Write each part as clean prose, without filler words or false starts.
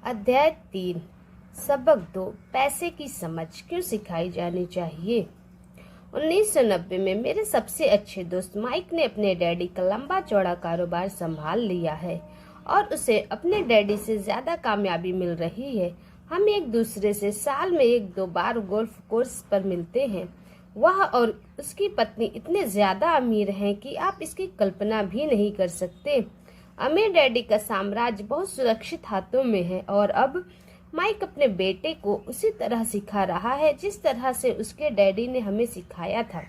अध्याय 3 सबक 2 पैसे की समझ क्यों सिखाई जानी चाहिए। 1990 में मेरे सबसे अच्छे दोस्त माइक ने अपने डैडी का लंबा चौड़ा कारोबार संभाल लिया है और उसे अपने डैडी से ज्यादा कामयाबी मिल रही है। हम एक दूसरे से साल में 1-2 बार गोल्फ कोर्स पर मिलते हैं। वह और उसकी पत्नी इतने ज्यादा अमीर हैं कि आप इसकी कल्पना भी नहीं कर सकते। अमीर डैडी का साम्राज्य बहुत सुरक्षित हाथों में है और अब माइक अपने बेटे को उसी तरह सिखा रहा है जिस तरह से उसके डैडी ने हमें सिखाया था।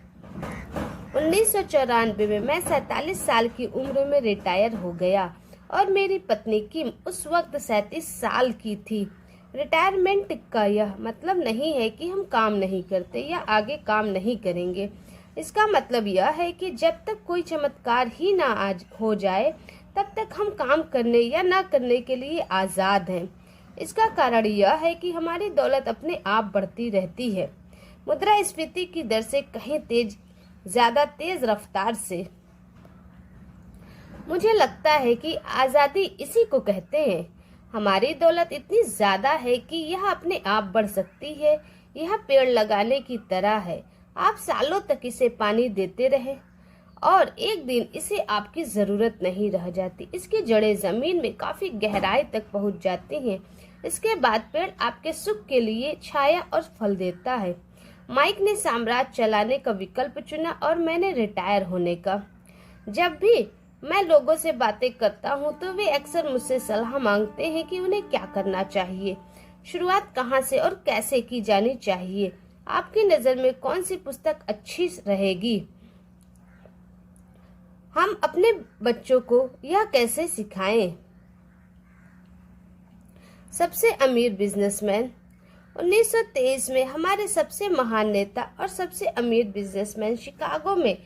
1994 में मैं 47 साल की उम्र में रिटायर हो गया और मेरी पत्नी किम उस वक्त 37 साल की थी। रिटायरमेंट का यह मतलब नहीं है कि हम काम नहीं करते या आगे काम नहीं करेंगे। इसका मतलब यह है कि जब तक कोई चमत्कार ही ना आज हो जाए तब तक हम काम करने या ना करने के लिए आज़ाद हैं। इसका कारण यह है कि हमारी दौलत अपने आप बढ़ती रहती है, मुद्रास्फीति की दर से कहीं ज्यादा तेज रफ्तार से। मुझे लगता है कि आज़ादी इसी को कहते हैं। हमारी दौलत इतनी ज्यादा है कि यह अपने आप बढ़ सकती है। यह पेड़ लगाने की तरह है, आप सालों तक इसे पानी देते रहे और एक दिन इसे आपकी जरूरत नहीं रह जाती। इसकी जड़ें जमीन में काफी गहराई तक पहुंच जाती हैं। इसके बाद पेड़ आपके सुख के लिए छाया और फल देता है। माइक ने साम्राज्य चलाने का विकल्प चुना और मैंने रिटायर होने का। जब भी मैं लोगों से बातें करता हूं तो वे अक्सर मुझसे सलाह मांगते हैं कि उन्हें क्या करना चाहिए, शुरुआत कहां से और कैसे की जानी चाहिए। आपकी नजर में कौन सी पुस्तक अच्छी रहेगी? हम अपने बच्चों को यह कैसे सिखाएं? सबसे अमीर बिजनेसमैन। 1923 में हमारे सबसे महान नेता और सबसे अमीर बिजनेसमैन शिकागो में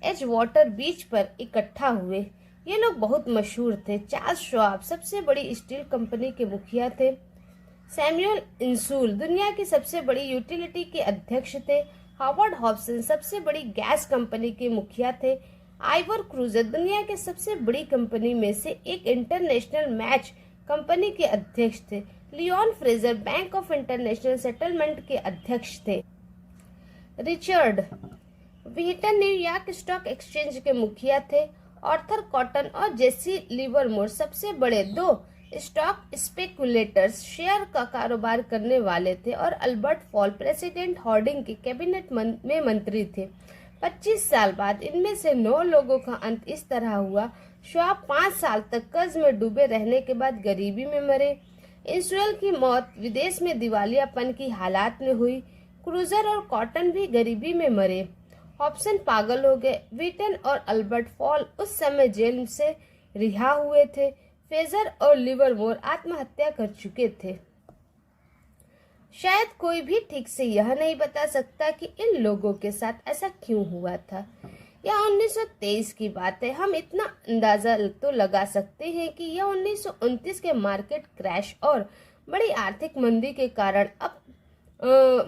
एजवाटर बीच पर इकट्ठा हुए। ये लोग बहुत मशहूर थे। चार्ल्स श्वाब सबसे बड़ी स्टील कंपनी के मुखिया थे। सैमुअल इंसूल दुनिया की सबसे बड़ी यूटिलिटी के अध्यक्ष थे। हार्वर्ड हॉब्सन सबसे बड़ी गैस कंपनी के मुखिया थे। आइवर क्रूजर दुनिया के सबसे बड़ी कंपनी में से एक इंटरनेशनल मैच कंपनी के अध्यक्ष थे। Leone Fraser bank of international settlement के अध्यक्ष थे। Richard Wheaton New York stock exchange के मुखिया थे। आर्थर कॉटन और जेसी लिवरमोर सबसे बड़े 2 स्टॉक स्पेकुलेटर्स शेयर का कारोबार करने वाले थे और अल्बर्ट फॉल प्रेसिडेंट हार्डिंग के कैबिनेट में मंत्री थे। 25 साल बाद इनमें से 9 लोगों का अंत इस तरह हुआ। श्वाब 5 साल तक कर्ज में डूबे रहने के बाद गरीबी में मरे। इंसुएल की मौत विदेश में दिवालियापन की हालात में हुई। क्रूजर और कॉटन भी गरीबी में मरे। हॉब्सन पागल हो गए। व्हीटन और अल्बर्ट फॉल उस समय जेल से रिहा हुए थे। फ्रेजर और लिवरमोर आत्महत्या कर चुके थे। शायद कोई भी ठीक से यह नहीं बता सकता कि इन लोगों के साथ ऐसा क्यों हुआ था। यह 1923 की बात है। हम इतना अंदाजा तो लगा सकते हैं कि यह 1929 के मार्केट क्रैश और बड़ी आर्थिक मंदी के कारण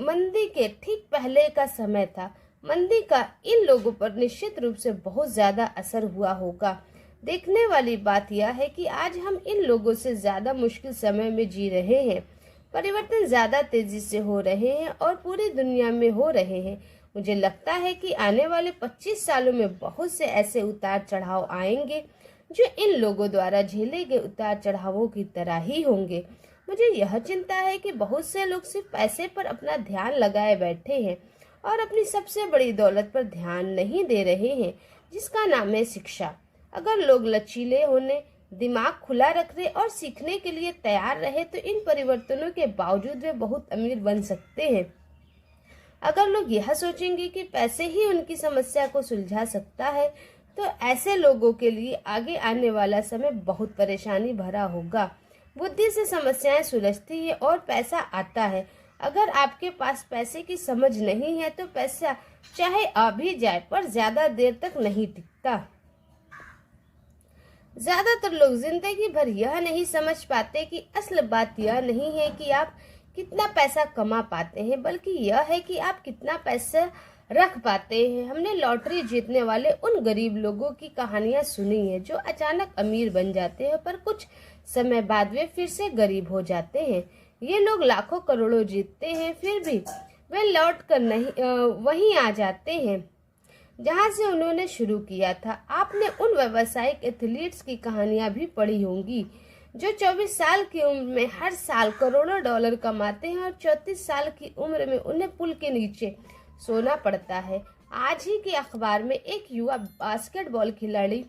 मंदी के ठीक पहले का समय था। मंदी का इन लोगों पर निश्चित रूप से बहुत ज्यादा असर हुआ होगा। देखने वाली बात यह है कि आज हम इन लोगों से ज्यादा मुश्किल समय में जी रहे हैं। परिवर्तन ज्यादा तेजी से हो रहे हैं और पूरी दुनिया में हो रहे हैं। मुझे लगता है कि आने वाले 25 सालों में बहुत से ऐसे उतार चढ़ाव आएंगे जो इन लोगों द्वारा झेले गए उतार चढ़ावों की तरह ही होंगे। मुझे यह चिंता है कि बहुत से लोग सिर्फ पैसे पर अपना ध्यान लगाए बैठे हैं और अपनी सबसे बड़ी दौलत पर ध्यान नहीं दे रहे हैं, जिसका नाम है शिक्षा। अगर लोग लचीले होने, दिमाग खुला रखने और सीखने के लिए तैयार रहे तो इन परिवर्तनों के बावजूद वे बहुत अमीर बन सकते हैं। अगर लोग यह सोचेंगे कि पैसे ही उनकी समस्या को सुलझा सकता है तो ऐसे लोगों के लिए आगे आने वाला समय बहुत परेशानी भरा होगा। बुद्धि से समस्याएं सुलझती है और पैसा आता है। अगर आपके पास पैसे की समझ नहीं है तो पैसा चाहे आ भी जाए पर ज्यादा देर तक नहीं टिकता। ज्यादातर लोग जिंदगी भर यह नहीं समझ पाते कि असल बात यह नहीं है कि आप कितना पैसा कमा पाते हैं, बल्कि यह है कि आप कितना पैसा रख पाते हैं। हमने लॉटरी जीतने वाले उन गरीब लोगों की कहानियां सुनी है जो अचानक अमीर बन जाते हैं, पर कुछ समय बाद वे फिर से गरीब हो जाते हैं। ये लोग लाखों करोड़ों जीतते हैं, फिर भी वे लौट कर वहीं आ जाते हैं जहां से उन्होंने शुरू किया था। आपने उन व्यावसायिक एथलीट्स की कहानियां भी पढ़ी होंगी जो 24 साल की उम्र में हर साल करोड़ों डॉलर कमाते हैं और 34 साल की उम्र में उन्हें पुल के नीचे सोना पड़ता है। आज ही के अखबार में एक युवा बास्केटबॉल खिलाड़ी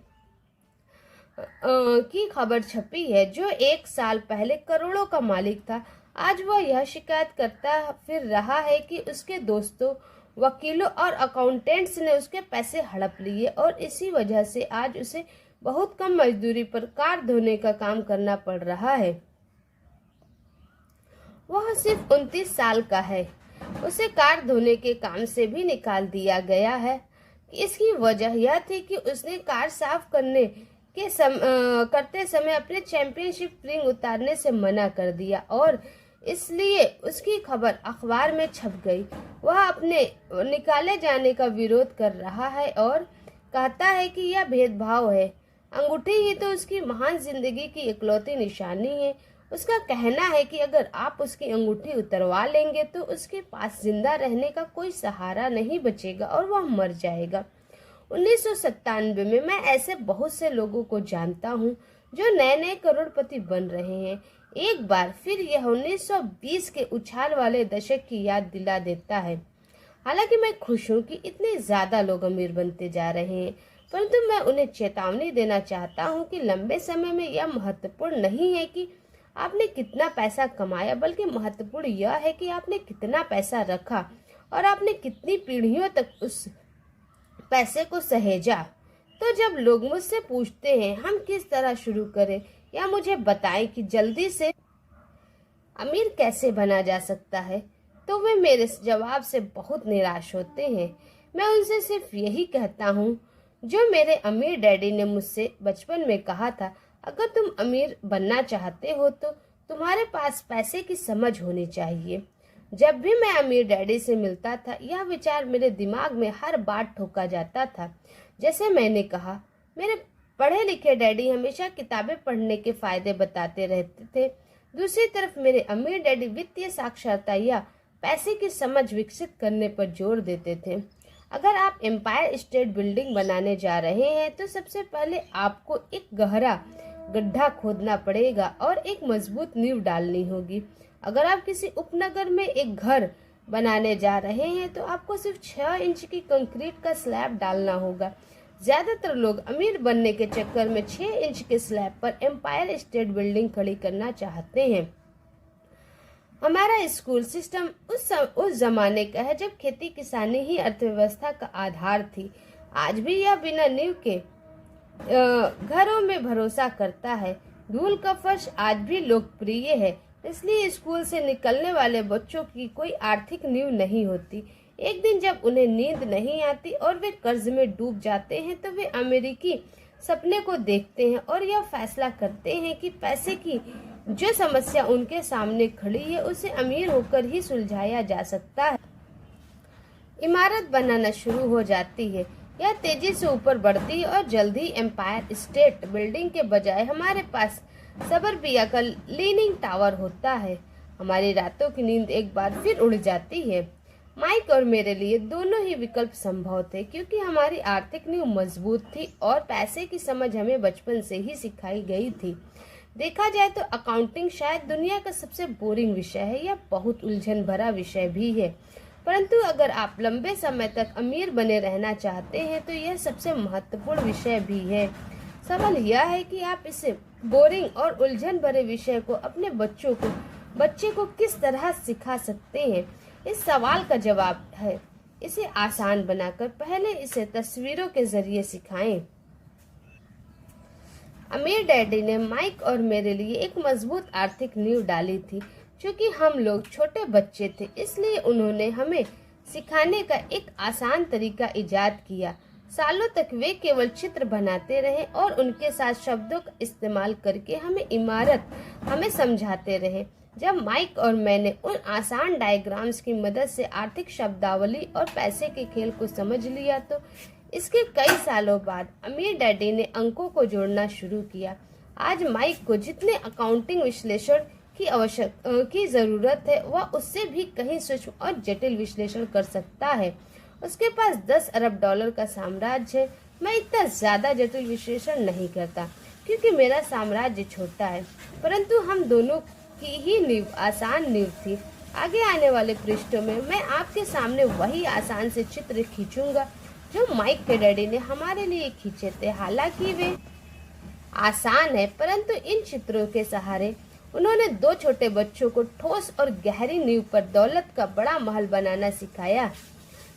की खबर छपी है जो 1 साल पहले करोड़ों का मालिक था। आज वह यह शिकायत करता फिर रहा है कि उसके दोस्तों, वकीलों और अकाउंटेंट्स ने उसके पैसे हड़प लिए और इसी वजह से आज उसे बहुत कम मजदूरी पर कार धोने का काम करना पड़ रहा है। वह सिर्फ 29 साल का है। उसे कार धोने के काम से भी निकाल दिया गया है। इसकी वजह यह थी कि उसने कार साफ करते समय अपने चैंपियनशिप रिंग उतारने से मना कर दिया और इसलिए उसकी खबर अखबार में छप गई। वह अपने निकाले जाने का विरोध कर रहा है और कहता है कि यह भेदभाव है। अंगूठी ही तो उसकी महान जिंदगी की इकलौती निशानी है। उसका कहना है कि अगर आप उसकी अंगूठी उतरवा लेंगे तो उसके पास जिंदा रहने का कोई सहारा नहीं बचेगा और वह मर जाएगा। 1997 में मैं ऐसे बहुत से लोगों को जानता हूँ जो नए नए करोड़पति बन रहे हैं। एक बार फिर यह 1920 के उछाल वाले दशक की याद दिला देता है। हालांकि मैं खुश हूँ कि इतने ज्यादा लोग अमीर बनते जा रहे हैं, परंतु मैं उन्हें चेतावनी देना चाहता हूँ कि लंबे समय में यह महत्वपूर्ण नहीं है कि आपने कितना पैसा कमाया, बल्कि महत्वपूर्ण यह है कि आपने कितना पैसा रखा और आपने कितनी पीढ़ियों तक उस पैसे को सहेजा। तो जब लोग मुझसे पूछते हैं हम किस तरह शुरू करें या मुझे बताएं कि जल्दी से अमीर कैसे बना जा सकता है, तो वे मेरे जवाब से बहुत निराश होते हैं। मैं उनसे सिर्फ यही कहता हूँ जो मेरे अमीर डैडी ने मुझसे बचपन में कहा था, अगर तुम अमीर बनना चाहते हो तो तुम्हारे पास पैसे की समझ होनी चाहिए। जब भी मैं अमीर डैडी से मिलता था यह विचार मेरे दिमाग में हर बार ठोका जाता था। जैसे मैंने कहा, मेरे पढ़े लिखे डैडी हमेशा किताबें पढ़ने के फायदे बताते रहते थे। दूसरी तरफ मेरे अमीर डैडी वित्तीय साक्षरता या पैसे की समझ विकसित करने पर जोर देते थे। अगर आप एम्पायर स्टेट बिल्डिंग बनाने जा रहे हैं तो सबसे पहले आपको एक गहरा गड्ढा खोदना पड़ेगा और एक मजबूत नींव डालनी होगी। अगर आप किसी उपनगर में एक घर बनाने जा रहे हैं तो आपको सिर्फ 6 इंच की कंक्रीट का स्लैब डालना होगा। ज्यादातर लोग अमीर बनने के चक्कर में 6 इंच के स्लैब पर एम्पायर स्टेट बिल्डिंग खड़ी करना चाहते हैं। हमारा स्कूल सिस्टम उस जमाने का है जब खेती किसानी ही अर्थव्यवस्था का आधार थी। आज भी यह बिना नींव के घरों में भरोसा करता है। धूल का फर्श आज भी लोकप्रिय है, इसलिए स्कूल से निकलने वाले बच्चों की कोई आर्थिक नींव नहीं होती। एक दिन जब उन्हें नींद नहीं आती और वे कर्ज में डूब जाते हैं तो वे अमेरिकी सपने को देखते हैं और यह फैसला करते हैं कि पैसे की जो समस्या उनके सामने खड़ी है उसे अमीर होकर ही सुलझाया जा सकता है। इमारत बनाना शुरू हो जाती है। यह तेजी से ऊपर बढ़ती है और जल्द ही एम्पायर स्टेट बिल्डिंग के बजाय हमारे पास सबरबिया का लीनिंग टावर होता है। हमारी रातों की नींद एक बार फिर उड़ जाती है। माइक और मेरे लिए दोनों ही विकल्प संभव थे क्योंकि हमारी आर्थिक नींव मजबूत थी और पैसे की समझ हमें बचपन से ही सिखाई गई थी। देखा जाए तो अकाउंटिंग शायद दुनिया का सबसे बोरिंग विषय है या बहुत उलझन भरा विषय भी है, परंतु अगर आप लंबे समय तक अमीर बने रहना चाहते हैं तो यह सबसे महत्वपूर्ण विषय भी है। सवाल यह है कि आप इसे बोरिंग और उलझन भरे विषय को अपने बच्चे को किस तरह सिखा सकते हैं। इस सवाल का जवाब है इसे आसान बनाकर पहले इसे तस्वीरों के जरिए सिखाएं। अमीर डैडी ने माइक और मेरे लिए एक मजबूत आर्थिक नींव डाली थी। क्योंकि हम लोग छोटे बच्चे थे इसलिए उन्होंने हमें सिखाने का एक आसान तरीका इजाद किया। सालों तक वे केवल चित्र बनाते रहे और उनके साथ शब्दों का इस्तेमाल करके हमें समझाते रहे। जब माइक और मैंने उन आसान डायग्राम्स की मदद से आर्थिक शब्दावली और पैसे के खेल को समझ लिया तो इसके कई सालों बाद अमीर डैडी ने अंकों को जोड़ना शुरू किया। आज माइक को जितने अकाउंटिंग विश्लेषण की जरूरत है वह उससे भी कहीं सूक्ष्म और जटिल विश्लेषण कर सकता है। उसके पास 10 अरब डॉलर का साम्राज्य है। मैं इतना ज्यादा जटिल विश्लेषण नहीं करता क्योंकि मेरा साम्राज्य छोटा है, परंतु हम दोनों की ही नींव आसान नींव थी। आगे आने वाले पृष्ठों में मैं आपके सामने वही आसान से चित्र खींचूंगा जो माइक के डैडी ने हमारे लिए खींचे थे। हालांकि वे आसान है, परंतु इन चित्रों के सहारे उन्होंने 2 छोटे बच्चों को ठोस और गहरी नींव पर दौलत का बड़ा महल बनाना सिखाया।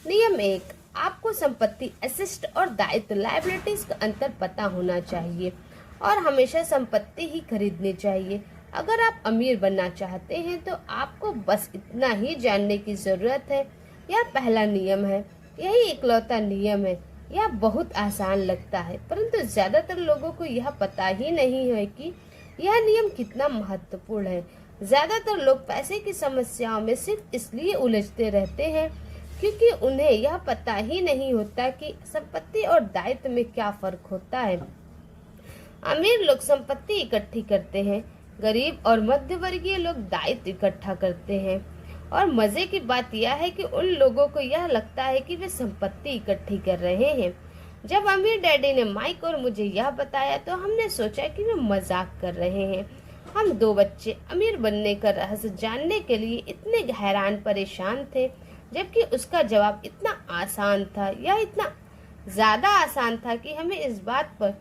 नियम 1, आपको संपत्ति एसेट और दायित्व लायबिलिटीज का अंतर पता होना चाहिए और हमेशा संपत्ति ही खरीदनी चाहिए। अगर आप अमीर बनना चाहते हैं तो आपको बस इतना ही जानने की जरूरत है। यह पहला नियम है, यही इकलौता नियम है। यह बहुत आसान लगता है, परंतु ज्यादातर लोगों को यह पता ही नहीं है कि यह नियम कितना महत्वपूर्ण है। ज्यादातर लोग पैसे की समस्याओं में सिर्फ इसलिए उलझते रहते हैं क्योंकि उन्हें यह पता ही नहीं होता कि संपत्ति और दायित्व में क्या फर्क होता है। अमीर लोग संपत्ति इकट्ठी करते हैं, गरीब और मध्यवर्गीय लोग दायित्व इकट्ठा करते हैं। और मजे की बात यह है कि उन लोगों को यह लगता है कि वे संपत्ति इकट्ठी कर रहे हैं। जब अमीर डैडी ने माइक और मुझे यह बताया तो हमने सोचा कि वे मजाक कर रहे हैं। हम 2 बच्चे अमीर बनने का रहस्य जानने के लिए इतने हैरान परेशान थे, जबकि उसका जवाब इतना आसान था। यह इतना ज्यादा आसान था कि हमें इस बात पर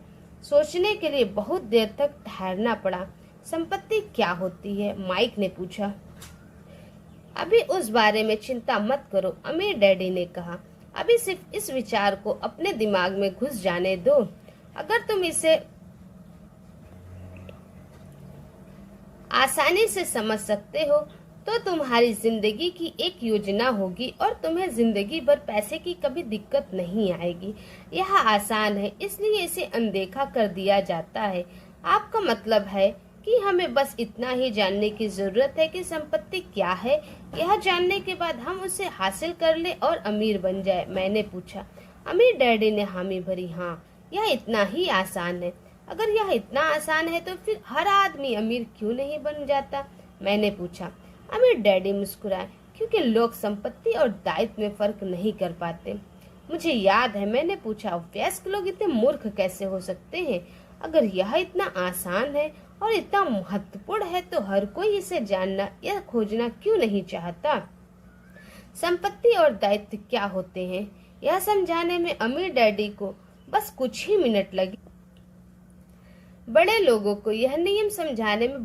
सोचने के लिए बहुत देर तक ठहरना पड़ा। संपत्ति क्या होती है? माइक ने पूछा। अभी उस बारे में चिंता मत करो, अमीर डैडी ने कहा। अभी सिर्फ इस विचार को अपने दिमाग में घुस जाने दो। अगर तुम इसे आसानी से समझ सकते हो तो तुम्हारी जिंदगी की एक योजना होगी और तुम्हें जिंदगी भर पैसे की कभी दिक्कत नहीं आएगी। यह आसान है, इसलिए इसे अनदेखा कर दिया जाता है। आपका मतलब है कि हमें बस इतना ही जानने की जरूरत है कि संपत्ति क्या है। यह जानने के बाद हम उसे हासिल कर ले और अमीर बन जाए, मैंने पूछा। अमीर डैडी ने हामी भरी। हाँ, यह इतना ही आसान है। अगर यह इतना आसान है तो फिर हर आदमी अमीर क्यों नहीं बन जाता, मैंने पूछा। अमीर डैडी मुस्कुराए। क्योंकि लोग संपत्ति और दायित्व में फर्क नहीं कर पाते। मुझे याद है मैंने पूछा, वयस्क लोग इतने मूर्ख कैसे हो सकते हैं? अगर यह इतना आसान है और इतना महत्वपूर्ण है तो हर कोई इसे जानना या खोजना क्यों नहीं चाहता? संपत्ति और दायित्व क्या होते हैं, यह समझाने में अमीर डैडी को बस कुछ ही मिनट लगे। बड़े लोगों को यह नियम समझाने में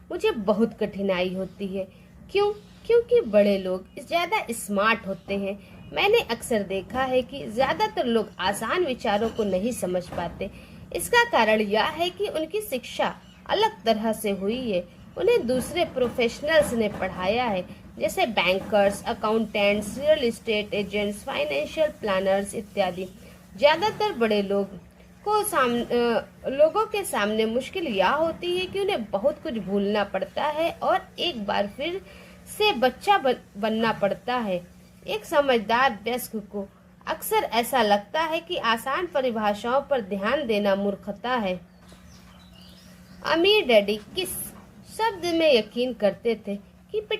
मुझे बहुत कठिनाई होती है। क्यों? क्योंकि बड़े लोग ज्यादा स्मार्ट होते हैं। मैंने अक्सर देखा है कि ज्यादातर लोग आसान विचारों को नहीं समझ पाते। इसका कारण यह है कि उनकी शिक्षा अलग तरह से हुई है। उन्हें दूसरे प्रोफेशनल्स ने पढ़ाया है, जैसे bankers, accountants, real estate agents, financial planners इत्यादि। ज्यादातर बड़े लोगों के सामने मुश्किल यह होती है कि उन्हें बहुत कुछ भूलना पड़ता है और एक बार फिर से बच्चा बनना पड़ता है। एक समझदार वयस्क को अक्सर ऐसा लगता है कि आसान परिभाषाओं पर ध्यान देना मूर्खता है। अमीर डैडी किस शब्द में यकीन करते थे? Keep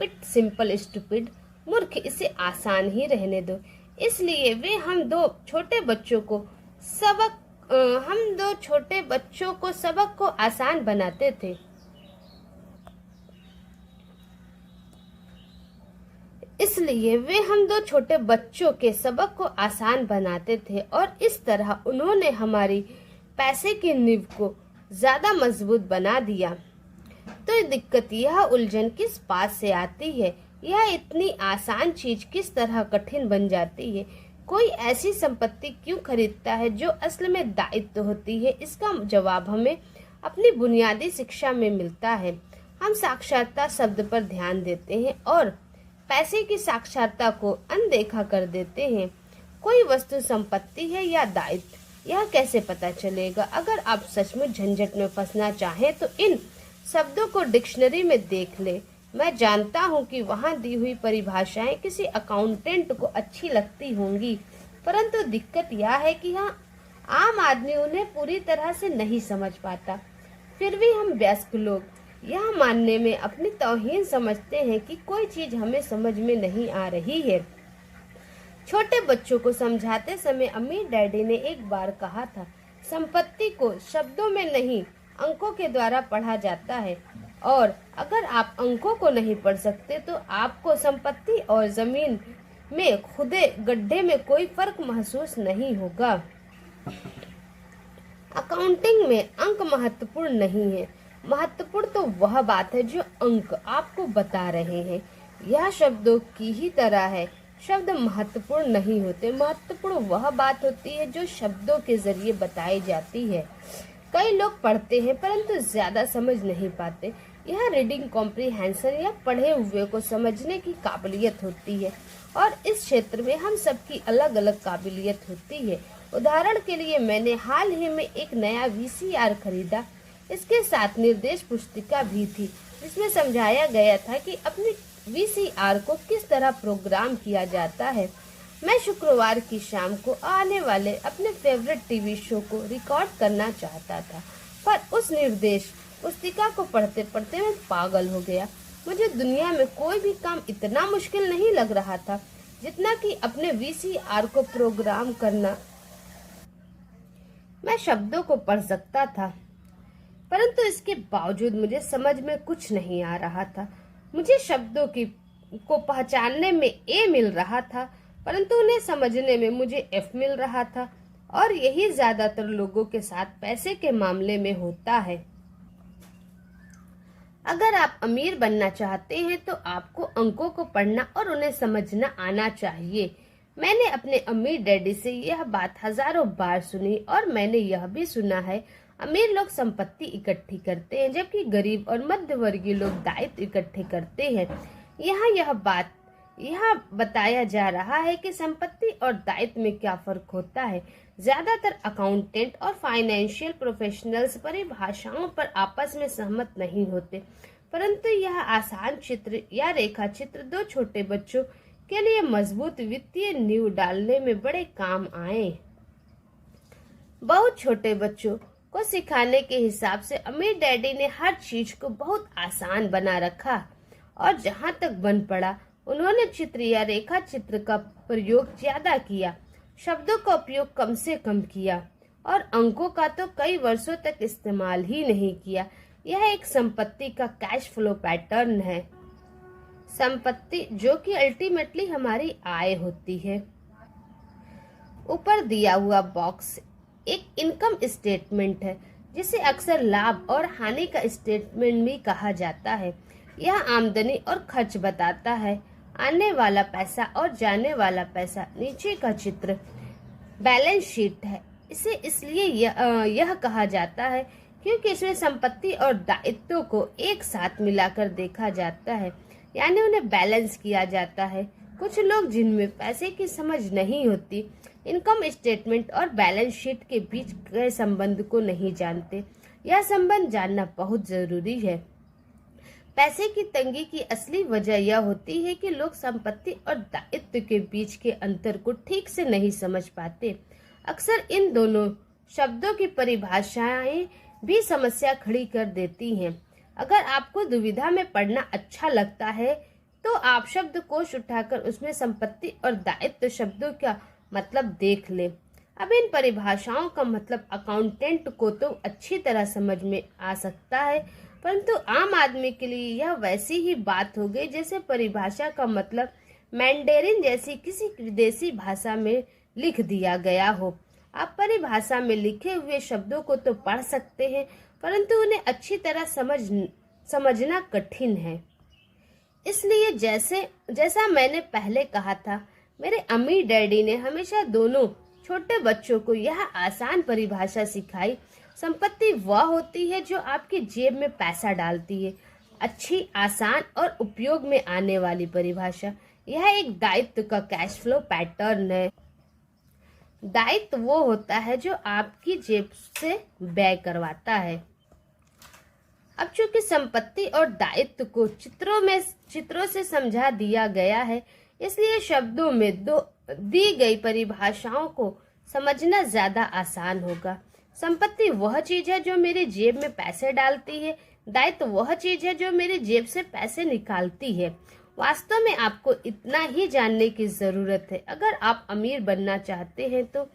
it simple stupid. मूर्ख, इसे आसान ही रहने दो। इसलिए वे हम दो छोटे बच्चों को सबक को आसान बनाते थे। इसलिए वे हम 2 छोटे बच्चों के सबक को आसान बनाते थे और इस तरह उन्होंने हमारी पैसे की नींव को ज्यादा मजबूत बना दिया। तो दिक्कत यह उलझन किस बात से आती है? यह इतनी आसान चीज किस तरह कठिन बन जाती है? कोई ऐसी संपत्ति क्यों खरीदता है जो असल में दायित्व होती है? इसका जवाब हमें अपनी बुनियादी शिक्षा में मिलता है। हम साक्षरता शब्द पर ध्यान देते हैं और पैसे की साक्षरता को अनदेखा कर देते हैं। कोई वस्तु संपत्ति है या दायित्व, यह कैसे पता चलेगा? अगर आप सचमुच झंझट में फंसना चाहें तो इन शब्दों को डिक्शनरी में देख ले। मैं जानता हूँ कि वहाँ दी हुई परिभाषाएं किसी अकाउंटेंट को अच्छी लगती होंगी, परंतु दिक्कत यह है कि यहाँ आम आदमी उन्हें पूरी तरह से नहीं समझ पाता। फिर भी हम वयस्क लोग यह मानने में अपनी तौहीन समझते हैं कि कोई चीज हमें समझ में नहीं आ रही है। छोटे बच्चों को समझाते समय अमीर डैडी ने एक बार कहा था, संपत्ति को शब्दों में नहीं अंकों के द्वारा पढ़ा जाता है, और अगर आप अंकों को नहीं पढ़ सकते तो आपको संपत्ति और जमीन में खुदे गड्ढे में कोई फर्क महसूस नहीं होगा। अकाउंटिंग में अंक महत्वपूर्ण नहीं है, महत्वपूर्ण तो वह बात है जो अंक आपको बता रहे हैं। यह शब्दों की ही तरह है, शब्द महत्वपूर्ण नहीं होते, महत्वपूर्ण वह बात होती है जो शब्दों के जरिए बताई जाती है। कई लोग पढ़ते हैं परंतु ज्यादा समझ नहीं पाते। यह रीडिंग कॉम्प्रिहेंशन या पढ़े हुए को समझने की काबिलियत होती है, और इस क्षेत्र में हम सबकी अलग अलग काबिलियत होती है। उदाहरण के लिए मैंने हाल ही में एक नया वीसीआर खरीदा। इसके साथ निर्देश पुस्तिका भी थी जिसमें समझाया गया था कि अपने वीसीआर को किस तरह प्रोग्राम किया जाता है। मैं शुक्रवार की शाम को आने वाले अपने फेवरेट टीवी शो को रिकॉर्ड करना चाहता था, पर उस निर्देश पुस्तिका को पढ़ते पढ़ते मैं पागल हो गया। मुझे दुनिया में कोई भी काम इतना मुश्किल नहीं लग रहा था जितना कि अपने वीसीआर को प्रोग्राम करना। मैं शब्दों को पढ़ सकता था, परंतु इसके बावजूद मुझे समझ में कुछ नहीं आ रहा था। मुझे शब्दों को पहचानने में ए मिल रहा था, परंतु उन्हें समझने में मुझे एफ मिल रहा था, और यही ज्यादातर लोगों के साथ पैसे के मामले में होता है। अगर आप अमीर बनना चाहते हैं तो आपको अंकों को पढ़ना और उन्हें समझना आना चाहिए। मैंने अपने अमीर डैडी से यह बात हजारों बार सुनी, और मैंने यह भी सुना है अमीर लोग संपत्ति इकट्ठी करते हैं जबकि गरीब और मध्य वर्गीय लोग दायित्व इकट्ठे करते हैं। यह बताया जा रहा है कि संपत्ति और दायित्व में क्या फर्क होता है। ज्यादातर अकाउंटेंट और फाइनेंशियल प्रोफेशनल्स परिभाषाओं पर आपस में सहमत नहीं होते, परंतु यह आसान चित्र या रेखा चित्र दो छोटे बच्चों के लिए मजबूत वित्तीय नींव डालने में बड़े काम आए। बहुत छोटे बच्चों को सिखाने के हिसाब से अमीर डैडी ने हर चीज को बहुत आसान बना रखा, और जहां तक बन पड़ा उन्होंने चित्र या रेखा चित्र का प्रयोग ज्यादा किया, शब्दों का उपयोग कम से कम किया, और अंकों का तो कई वर्षों तक इस्तेमाल ही नहीं किया। यह एक संपत्ति का कैश फ्लो पैटर्न है। संपत्ति जो कि अल्टीमेटली हमारी आय होती है। ऊपर दिया हुआ बॉक्स एक इनकम स्टेटमेंट है जिसे अक्सर लाभ और हानि का स्टेटमेंट भी कहा जाता है। यह आमदनी और खर्च बताता है, आने वाला पैसा और जाने वाला पैसा। नीचे का चित्र बैलेंस शीट है। इसे इसलिए यह कहा जाता है क्योंकि इसमें संपत्ति और दायित्वों को एक साथ मिलाकर देखा जाता है, यानी उन्हें बैलेंस किया जाता है। कुछ लोग जिनमें पैसे की समझ नहीं होती इनकम स्टेटमेंट और बैलेंस शीट के बीच के संबंध को नहीं जानते। यह संबंध जानना बहुत जरूरी है। पैसे की तंगी की असली वजह यह होती है कि लोग संपत्ति और दायित्व के बीच के अंतर को ठीक से नहीं समझ पाते। अक्सर इन दोनों शब्दों की परिभाषाएं भी समस्या खड़ी कर देती हैं। अगर आपको दुविधा में पढ़ना अच्छा लगता है तो आप शब्दकोश उठाकर उसमें संपत्ति और दायित्व शब्दों का मतलब देख लें। अब इन परिभाषाओं का मतलब अकाउंटेंट को तो अच्छी तरह समझ में आ सकता है, परंतु आम आदमी के लिए यह वैसी ही बात हो गई जैसे परिभाषा का मतलब मैंडेरिन जैसी किसी विदेशी भाषा में लिख दिया गया हो। आप परिभाषा में लिखे हुए शब्दों को तो पढ़ सकते हैं, परंतु उन्हें अच्छी तरह समझना कठिन है। इसलिए जैसा मैंने पहले कहा था, मेरे अमीर डैडी ने हमेशा दोनों छोटे बच्चों को यह आसान परिभाषा सिखाई। संपत्ति वह होती है जो आपकी जेब में पैसा डालती है। अच्छी, आसान और उपयोग में आने वाली परिभाषा। यह एक दायित्व का कैश फ्लो पैटर्न है। दायित्व वो होता है जो आपकी जेब से व्यय करवाता है। अब चूंकि संपत्ति और दायित्व को चित्रों से समझा दिया गया है, इसलिए शब्दों में दी गई परिभाषाओं को समझना ज्यादा आसान होगा। संपत्ति वह चीज है जो मेरी जेब में पैसे डालती है, दायित्व वह चीज है जो मेरी जेब से पैसे निकालती है। वास्तव में आपको इतना ही जानने की जरूरत है। अगर आप अमीर बनना चाहते हैं तो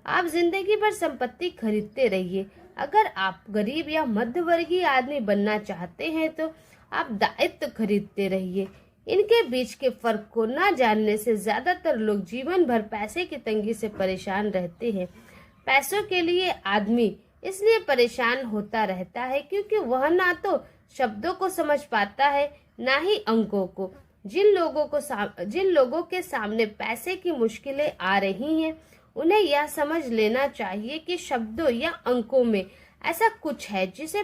आप जिंदगी भर संपत्ति खरीदते रहिए। अगर आप गरीब या मध्यवर्गीय आदमी बनना चाहते हैं तो आप दायित्व खरीदते रहिए। इनके बीच के फर्क को न जानने से ज्यादातर लोग जीवन भर पैसे की तंगी से परेशान रहते हैं। पैसों के लिए आदमी इसलिए परेशान होता रहता है क्योंकि वह ना तो शब्दों को समझ पाता है, ना ही अंकों को। जिन लोगों के सामने पैसे की मुश्किलें आ रही हैं, उन्हें यह समझ लेना चाहिए कि शब्दों या अंकों में ऐसा कुछ है जिसे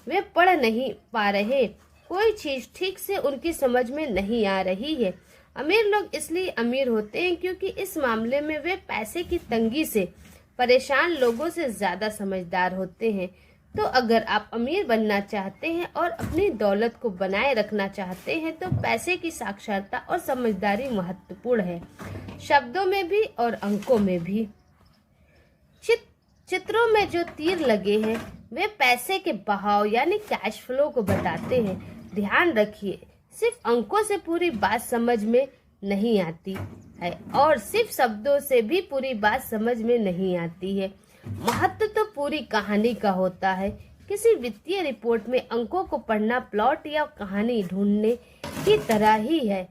वे पढ़ नहीं पा रहे। कोई चीज ठीक से उनकी समझ में नहीं आ रही है। अमीर लोग इसलिए अमीर होते हैं क्योंकि इस मामले में वे पैसे की तंगी से परेशान लोगों से ज्यादा समझदार होते हैं। तो अगर आप अमीर बनना चाहते हैं और अपनी दौलत को बनाए रखना चाहते हैं तो पैसे की साक्षरता और समझदारी महत्वपूर्ण है, शब्दों में भी और अंकों में भी। चित्रों में जो तीर लगे हैं वे पैसे के बहाव यानी कैश फ्लो को बताते हैं। ध्यान रखिए, सिर्फ अंकों से पूरी बात समझ में नहीं आती है और सिर्फ शब्दों से भी पूरी बात समझ में नहीं आती है। महत्व तो पूरी कहानी का होता है। किसी वित्तीय रिपोर्ट में अंकों को पढ़ना प्लॉट या कहानी ढूंढने की तरह ही है।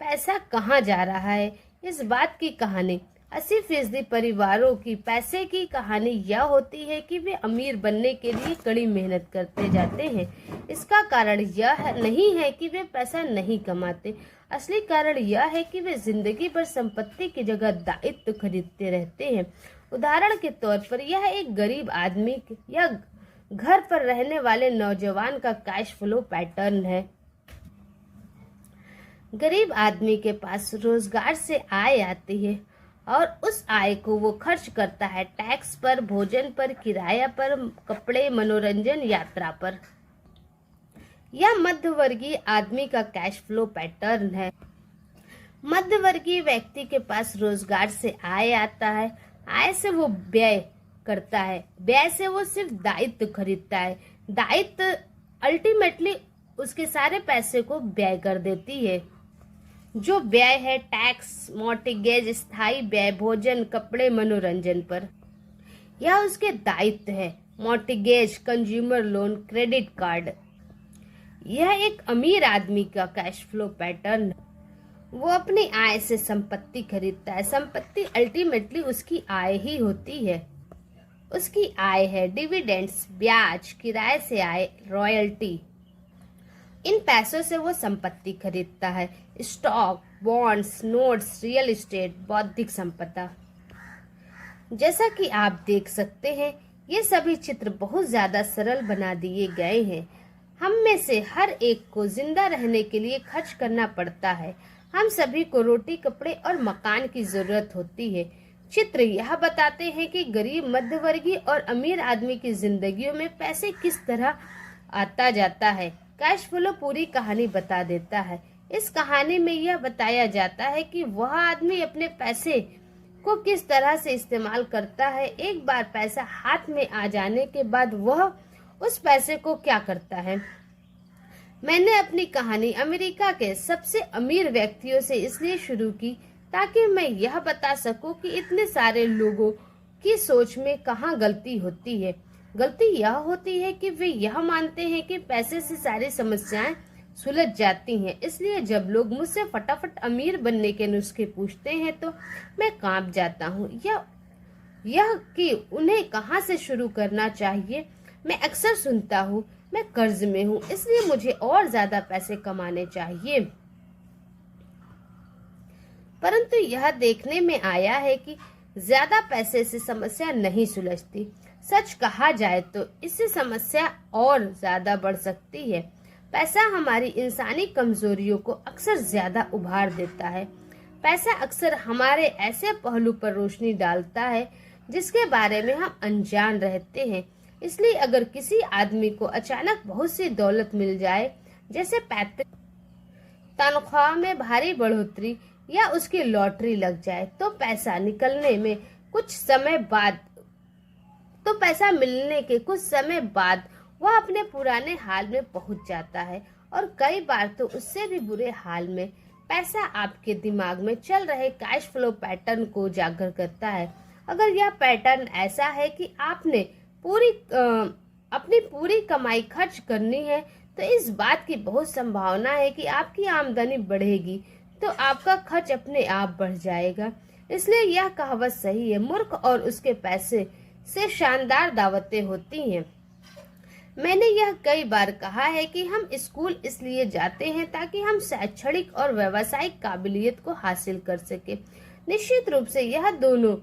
पैसा कहाँ जा रहा है, इस बात की कहानी। 80% परिवारों की पैसे की कहानी यह होती है कि वे अमीर बनने के लिए कड़ी मेहनत करते जाते हैं। इसका कारण यह नहीं है कि वे पैसा नहीं कमाते, असली कारण यह है कि वे जिंदगी भर संपत्ति की जगह दायित्व खरीदते रहते हैं। उदाहरण के तौर पर यह एक गरीब आदमी या घर पर रहने वाले नौजवान का कैश फ्लो पैटर्न है। गरीब आदमी के पास रोजगार से आय आती है और उस आय को वो खर्च करता है टैक्स पर, भोजन पर, किराया पर, कपड़े, मनोरंजन, यात्रा पर। यह मध्यवर्गीय आदमी का कैश फ्लो पैटर्न है। मध्यवर्गीय व्यक्ति के पास रोजगार से आय आता है, आय से वो व्यय करता है, व्यय से वो सिर्फ दायित्व खरीदता है, दायित्व अल्टीमेटली उसके सारे पैसे को व्यय कर देती है। जो व्यय है टैक्स, मॉर्टगेज, स्थायी व्यय, भोजन, कपड़े, मनोरंजन पर, यह उसके दायित्व है। Mortgage, consumer loan, credit card. यह एक अमीर आदमी का कैश फ्लो पैटर्न है। वो अपनी आय से संपत्ति खरीदता है। संपत्ति अल्टीमेटली उसकी आय ही होती है। उसकी आय है डिविडेंड्स, ब्याज, किराए से आय, रॉयल्टी। इन पैसों से वो संपत्ति खरीदता है, stock, bonds, notes, real estate, बौद्धिक संपदा। जैसा कि आप देख सकते हैं, ये सभी चित्र बहुत ज्यादा सरल बना दिए गए हैं। हम में से हर एक को जिंदा रहने के लिए खर्च करना पड़ता है। हम सभी को रोटी, कपड़े और मकान की जरूरत होती है। चित्र यह बताते हैं कि गरीब, मध्यवर्गीय और अमीर आदमी की जिंदगियों में पैसे किस तरह आता जाता है। कैश फ्लो पूरी कहानी बता देता है। इस कहानी में यह बताया जाता है कि वह आदमी अपने पैसे को किस तरह से इस्तेमाल करता है। एक बार पैसा हाथ में आ जाने के बाद वह उस पैसे को क्या करता है। मैंने अपनी कहानी अमेरिका के सबसे अमीर व्यक्तियों से इसलिए शुरू की ताकि मैं यह बता सकूं कि इतने सारे लोगों की सोच में कहाँ गलती होती है। गलती यह होती है कि वे यह मानते हैं कि पैसे से सारी समस्याएं सुलझ जाती हैं। इसलिए जब लोग मुझसे फटाफट अमीर बनने के नुस्खे पूछते हैं तो मैं कांप जाता हूँ। यह कि उन्हें कहाँ से शुरू करना चाहिए। मैं अक्सर सुनता हूँ, मैं कर्ज में हूँ इसलिए मुझे और ज्यादा पैसे कमाने चाहिए। परंतु यह देखने में आया है कि ज्यादा पैसे से समस्या नहीं सुलझती। सच कहा जाए तो इससे समस्या और ज्यादा बढ़ सकती है। पैसा हमारी इंसानी कमजोरियों को अक्सर ज्यादा उभार देता है। पैसा अक्सर हमारे ऐसे पहलू पर रोशनी डालता है जिसके बारे में हम अनजान रहते हैं। इसलिए अगर किसी आदमी को अचानक बहुत सी दौलत मिल जाए, जैसे पैतृक तनख्वाह में भारी बढ़ोतरी या उसकी लॉटरी लग जाए, तो पैसा निकलने में कुछ समय बाद तो पैसा मिलने के कुछ समय बाद वह अपने पुराने हाल में पहुंच जाता है और कई बार तो उससे भी बुरे हाल में। पैसा आपके दिमाग में चल रहे कैश फ्लो पैटर्न को उजागर करता है। अगर यह पैटर्न ऐसा है कि आपने अपनी पूरी कमाई खर्च करनी है, तो इस बात की बहुत संभावना है कि आपकी आमदनी बढ़ेगी तो आपका खर्च अपने आप बढ़ जाएगा। इसलिए यह कहावत सही है, मूर्ख और उसके पैसे से शानदार दावतें होती हैं। मैंने यह कई बार कहा है कि हम स्कूल इसलिए जाते हैं ताकि हम शैक्षणिक और व्यावसायिक काबिलियत को हासिल कर सके। निश्चित रूप से यह दोनों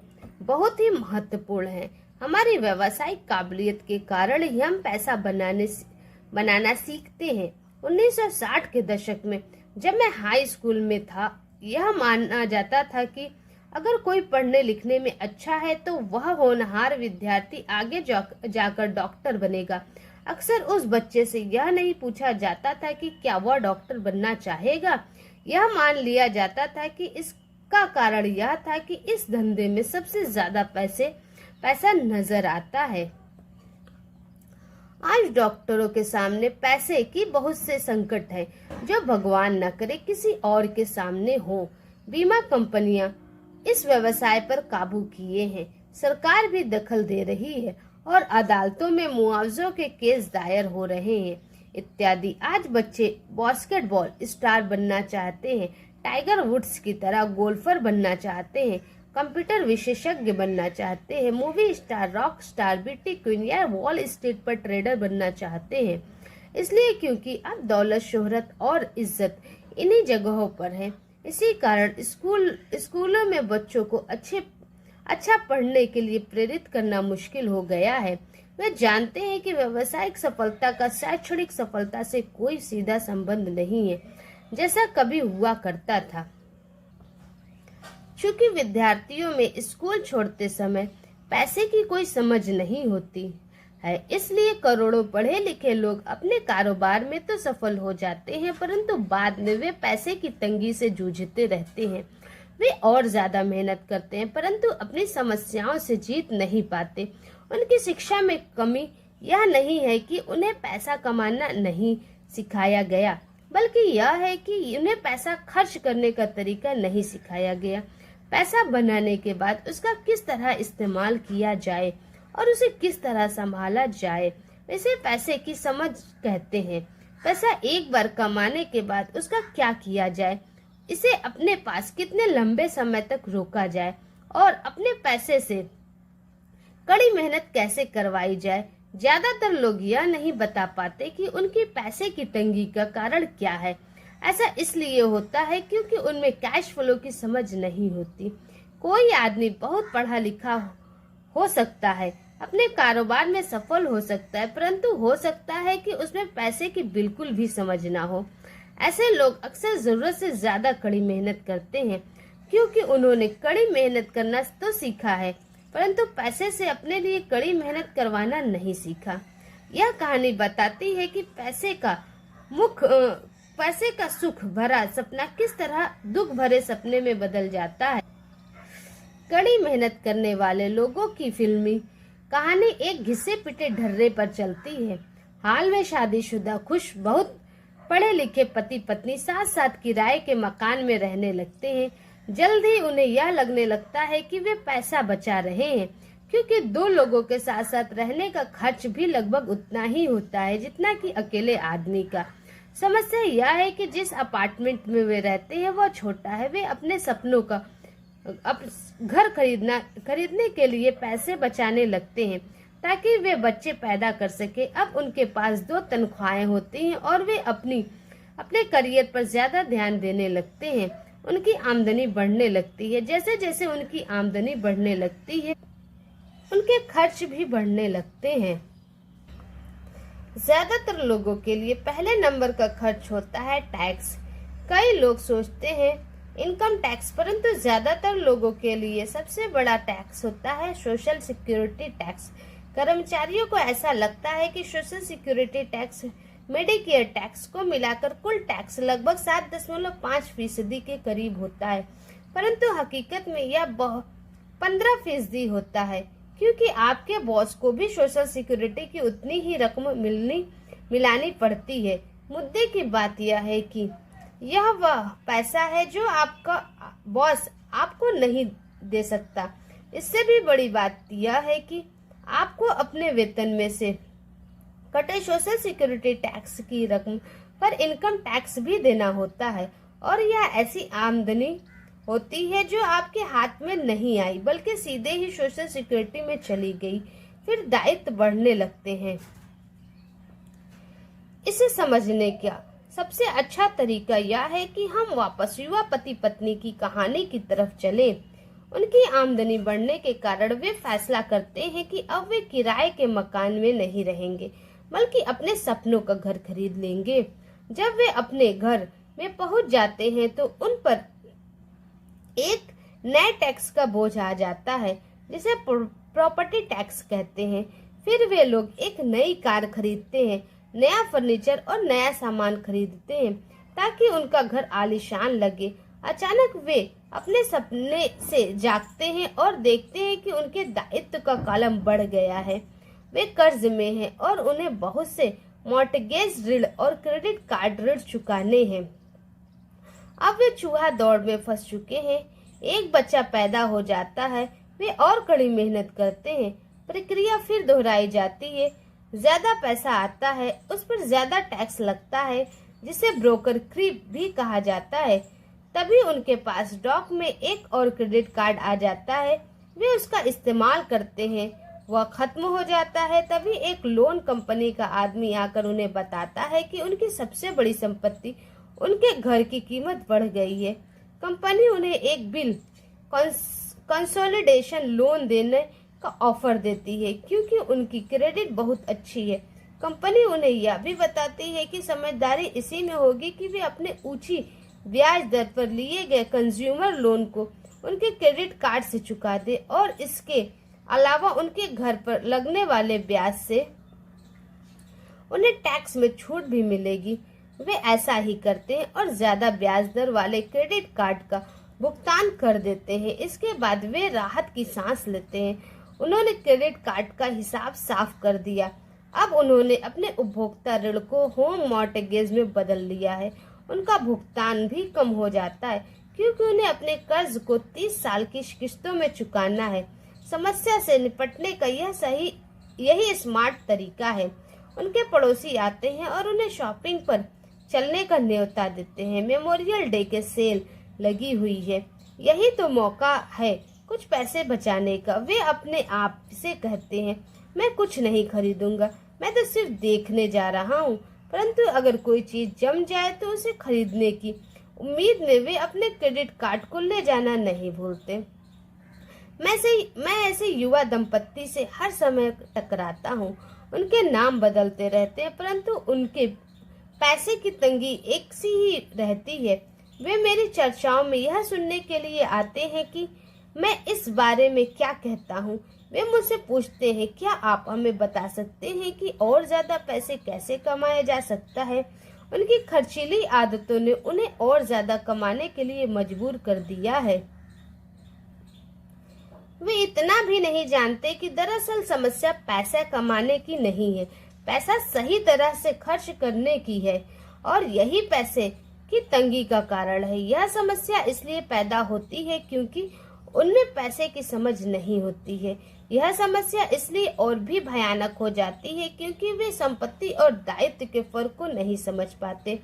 बहुत ही महत्वपूर्ण हैं। हमारी व्यावसायिक काबिलियत के कारण ही हम पैसा बनाना सीखते हैं। 1960 के दशक में जब मैं हाई स्कूल में था, यह माना जाता था कि अगर कोई पढ़ने लिखने में अच्छा है तो वह होनहार विद्यार्थी आगे जाकर डॉक्टर बनेगा। अक्सर उस बच्चे से यह नहीं पूछा जाता था कि क्या वह डॉक्टर बनना चाहेगा। यह मान लिया जाता था कि इसका कारण यह था कि इस धंधे में सबसे ज्यादा पैसा नजर आता है। आज डॉक्टरों के सामने पैसे की बहुत से संकट है जो भगवान न करे किसी और के सामने हो। बीमा कंपनियां इस व्यवसाय पर काबू किए हैं, सरकार भी दखल दे रही है और अदालतों में मुआवजों के केस दायर हो रहे हैं इत्यादि। आज बच्चे बास्केटबॉल स्टार बनना चाहते हैं, टाइगर वुड्स की तरह गोल्फर बनना चाहते हैं, कंप्यूटर विशेषज्ञ बनना चाहते हैं, movie star, rock star, beauty queen या वॉल स्ट्रीट पर ट्रेडर बनना चाहते हैं। इसलिए क्योंकि अब दौलत, शोहरत और इज्जत इन्हीं जगहों पर है। इसी कारण स्कूलों में बच्चों को अच्छा पढ़ने के लिए प्रेरित करना मुश्किल हो गया है। वे जानते हैं कि व्यावसायिक सफलता का शैक्षणिक सफलता से कोई सीधा संबंध नहीं है, जैसा कभी हुआ करता था। चूंकि विद्यार्थियों में स्कूल छोड़ते समय पैसे की कोई समझ नहीं होती है, इसलिए करोड़ों पढ़े लिखे लोग अपने कारोबार में तो सफल हो जाते हैं, परंतु बाद में वे पैसे की तंगी से जूझते रहते हैं। वे और ज्यादा मेहनत करते हैं परंतु अपनी समस्याओं से जीत नहीं पाते। उनकी शिक्षा में कमी यह नहीं है कि उन्हें पैसा कमाना नहीं सिखाया गया, बल्कि यह है कि उन्हें पैसा खर्च करने का तरीका नहीं सिखाया गया। पैसा बनाने के बाद उसका किस तरह इस्तेमाल किया जाए और उसे किस तरह संभाला जाए, इसे पैसे की समझ कहते हैं। पैसा एक बार कमाने के बाद उसका क्या किया जाए, इसे अपने पास कितने लंबे समय तक रोका जाए और अपने पैसे से कड़ी मेहनत कैसे करवाई जाए। ज्यादातर लोग यह नहीं बता पाते कि उनकी पैसे की तंगी का कारण क्या है। ऐसा इसलिए होता है क्योंकि उनमें कैश फ्लो की समझ नहीं होती। कोई आदमी बहुत पढ़ा लिखा हो सकता है, अपने कारोबार में सफल हो सकता है, परंतु हो सकता है कि उसमें पैसे की बिल्कुल भी समझ ना हो। ऐसे लोग अक्सर जरूरत से ज्यादा कड़ी मेहनत करते हैं क्योंकि उन्होंने कड़ी मेहनत करना तो सीखा है, परंतु पैसे से अपने लिए कड़ी मेहनत करवाना नहीं सीखा। यह कहानी बताती है कि पैसे का सुख भरा सपना किस तरह दुख भरे सपने में बदल जाता है। कड़ी मेहनत करने वाले लोगों की फिल्मी कहानी एक घिसे पिटे ढर्रे पर चलती है। हाल में शादीशुदा खुश बहुत पढ़े लिखे पति पत्नी साथ साथ किराए के मकान में रहने लगते हैं। जल्द ही उन्हें यह लगने लगता है कि वे पैसा बचा रहे हैं, क्योंकि दो लोगों के साथ साथ रहने का खर्च भी लगभग उतना ही होता है जितना कि अकेले आदमी का। समस्या यह है कि जिस अपार्टमेंट में वे रहते हैं वह छोटा है। वे अपने सपनों का घर खरीदने के लिए पैसे बचाने लगते हैं ताकि वे बच्चे पैदा कर सके। अब उनके पास 2 तनख्वाहें होती हैं और वे अपने करियर पर ज्यादा ध्यान देने लगते हैं। उनकी आमदनी बढ़ने लगती है। जैसे जैसे उनकी आमदनी बढ़ने लगती है उनके खर्च भी बढ़ने लगते हैं। ज्यादातर लोगों के लिए पहले नंबर का खर्च होता है टैक्स। कई लोग सोचते हैं इनकम टैक्स, परंतु ज्यादातर लोगों के लिए सबसे बड़ा टैक्स होता है सोशल सिक्योरिटी टैक्स। कर्मचारियों को ऐसा लगता है कि social security tax, Medicare tax को मिलाकर कुल टैक्स लगभग 7.5% के करीब होता है, परंतु हकीकत में यह 15% होता है, क्योंकि आपके बॉस को भी सोशल सिक्योरिटी की उतनी ही रकम मिलानी पड़ती है। मुद्दे की बात यह है कि यह वह पैसा है जो आपका बॉस आपको नहीं दे सकता। इससे भी बड़ी बात यह है कि आपको अपने वेतन में से कटे सोशल सिक्योरिटी टैक्स की रकम पर इनकम टैक्स भी देना होता है, और यह ऐसी आमदनी होती है जो आपके हाथ में नहीं आई बल्कि सीधे ही सोशल सिक्योरिटी में चली गई। फिर दायित्व बढ़ने लगते हैं। इसे समझने का सबसे अच्छा तरीका यह है कि हम वापस युवा पति पत्नी की कहानी की तरफ चलें। उनकी आमदनी बढ़ने के कारण वे फैसला करते हैं कि अब वे किराए के मकान में नहीं रहेंगे बल्कि अपने सपनों का घर खरीद लेंगे। जब वे अपने घर में पहुंच जाते हैं तो उन पर एक नए टैक्स का बोझ आ जाता है, जिसे प्रॉपर्टी टैक्स कहते हैं। फिर वे लोग एक नई कार खरीदते हैं, नया फर्नीचर और नया सामान खरीदते हैं ताकि उनका घर आलीशान लगे। अचानक वे अपने सपने से जागते हैं और देखते हैं कि उनके दायित्व का कॉलम बढ़ गया है। वे कर्ज में हैं और उन्हें बहुत से मॉर्टगेज ऋण और क्रेडिट कार्ड ऋण चुकाने हैं। अब वे चूहा दौड़ में फंस चुके हैं। एक बच्चा पैदा हो जाता है, वे और कड़ी मेहनत करते हैं। प्रक्रिया फिर दोहराई जाती है। ज्यादा पैसा आता है, उस पर ज्यादा टैक्स लगता है, जिसे ब्रोकर क्रीप भी कहा जाता है। तभी उनके पास स्टॉक में एक और क्रेडिट कार्ड आ जाता है। वे उसका इस्तेमाल करते हैं, वह खत्म हो जाता है। तभी एक लोन कंपनी का आदमी आकर उन्हें बताता है कि उनकी सबसे बड़ी संपत्ति, उनके घर की कीमत बढ़ गई है। कंपनी उन्हें एक बिल कंसोलिडेशन लोन देने का ऑफर देती है, क्योंकि उनकी क्रेडिट बहुत अच्छी है। कंपनी उन्हें यह भी बताती है कि समझदारी इसी में होगी कि वे अपने ऊंची ब्याज दर पर लिए गए कंज्यूमर लोन को उनके क्रेडिट कार्ड से चुका दे, और इसके अलावा उनके घर पर लगने वाले ब्याज से उन्हें टैक्स में छूट भी मिलेगी। वे ऐसा ही करते हैं और ज्यादा ब्याज दर वाले क्रेडिट कार्ड का भुगतान कर देते हैं। इसके बाद वे राहत की सांस लेते हैं। उन्होंने क्रेडिट कार्ड का हिसाब साफ कर दिया। अब उन्होंने अपने उपभोक्ता ऋण को होम मॉर्टगेज में बदल लिया है। उनका भुगतान भी कम हो जाता है, क्योंकि उन्हें अपने कर्ज को 30 साल की किस्तों में चुकाना है। समस्या से निपटने का यही स्मार्ट तरीका है। उनके पड़ोसी आते हैं और उन्हें शॉपिंग पर चलने का न्योता देते हैं। मेमोरियल डे के सेल लगी हुई है, यही तो मौका है कुछ पैसे बचाने का। वे अपने आप से कहते हैं, मैं कुछ नहीं खरीदूंगा, मैं तो सिर्फ देखने जा रहा हूँ। परंतु अगर कोई चीज जम जाए तो उसे खरीदने की उम्मीद में वे अपने क्रेडिट कार्ड को ले जाना नहीं भूलते। मैं ऐसे युवा दंपत्ति से हर समय टकराता हूँ। उनके नाम बदलते रहते हैं, परंतु उनके पैसे की तंगी एक सी ही रहती है। वे मेरी चर्चाओं में यह सुनने के लिए आते हैं कि मैं इस बारे में क्या कहता हूँ। वे मुझसे पूछते हैं, क्या आप हमें बता सकते हैं कि और ज्यादा पैसे कैसे कमाया जा सकता है? उनकी खर्चीली आदतों ने उन्हें और ज्यादा कमाने के लिए मजबूर कर दिया है। वे इतना भी नहीं जानते कि दरअसल समस्या पैसा कमाने की नहीं है, पैसा सही तरह से खर्च करने की है, और यही पैसे की तंगी का कारण है। यह समस्या इसलिए पैदा होती है क्योंकि उनमें पैसे की समझ नहीं होती है। यह समस्या इसलिए और भी भयानक हो जाती है क्योंकि वे संपत्ति और दायित्व के फर्क को नहीं समझ पाते।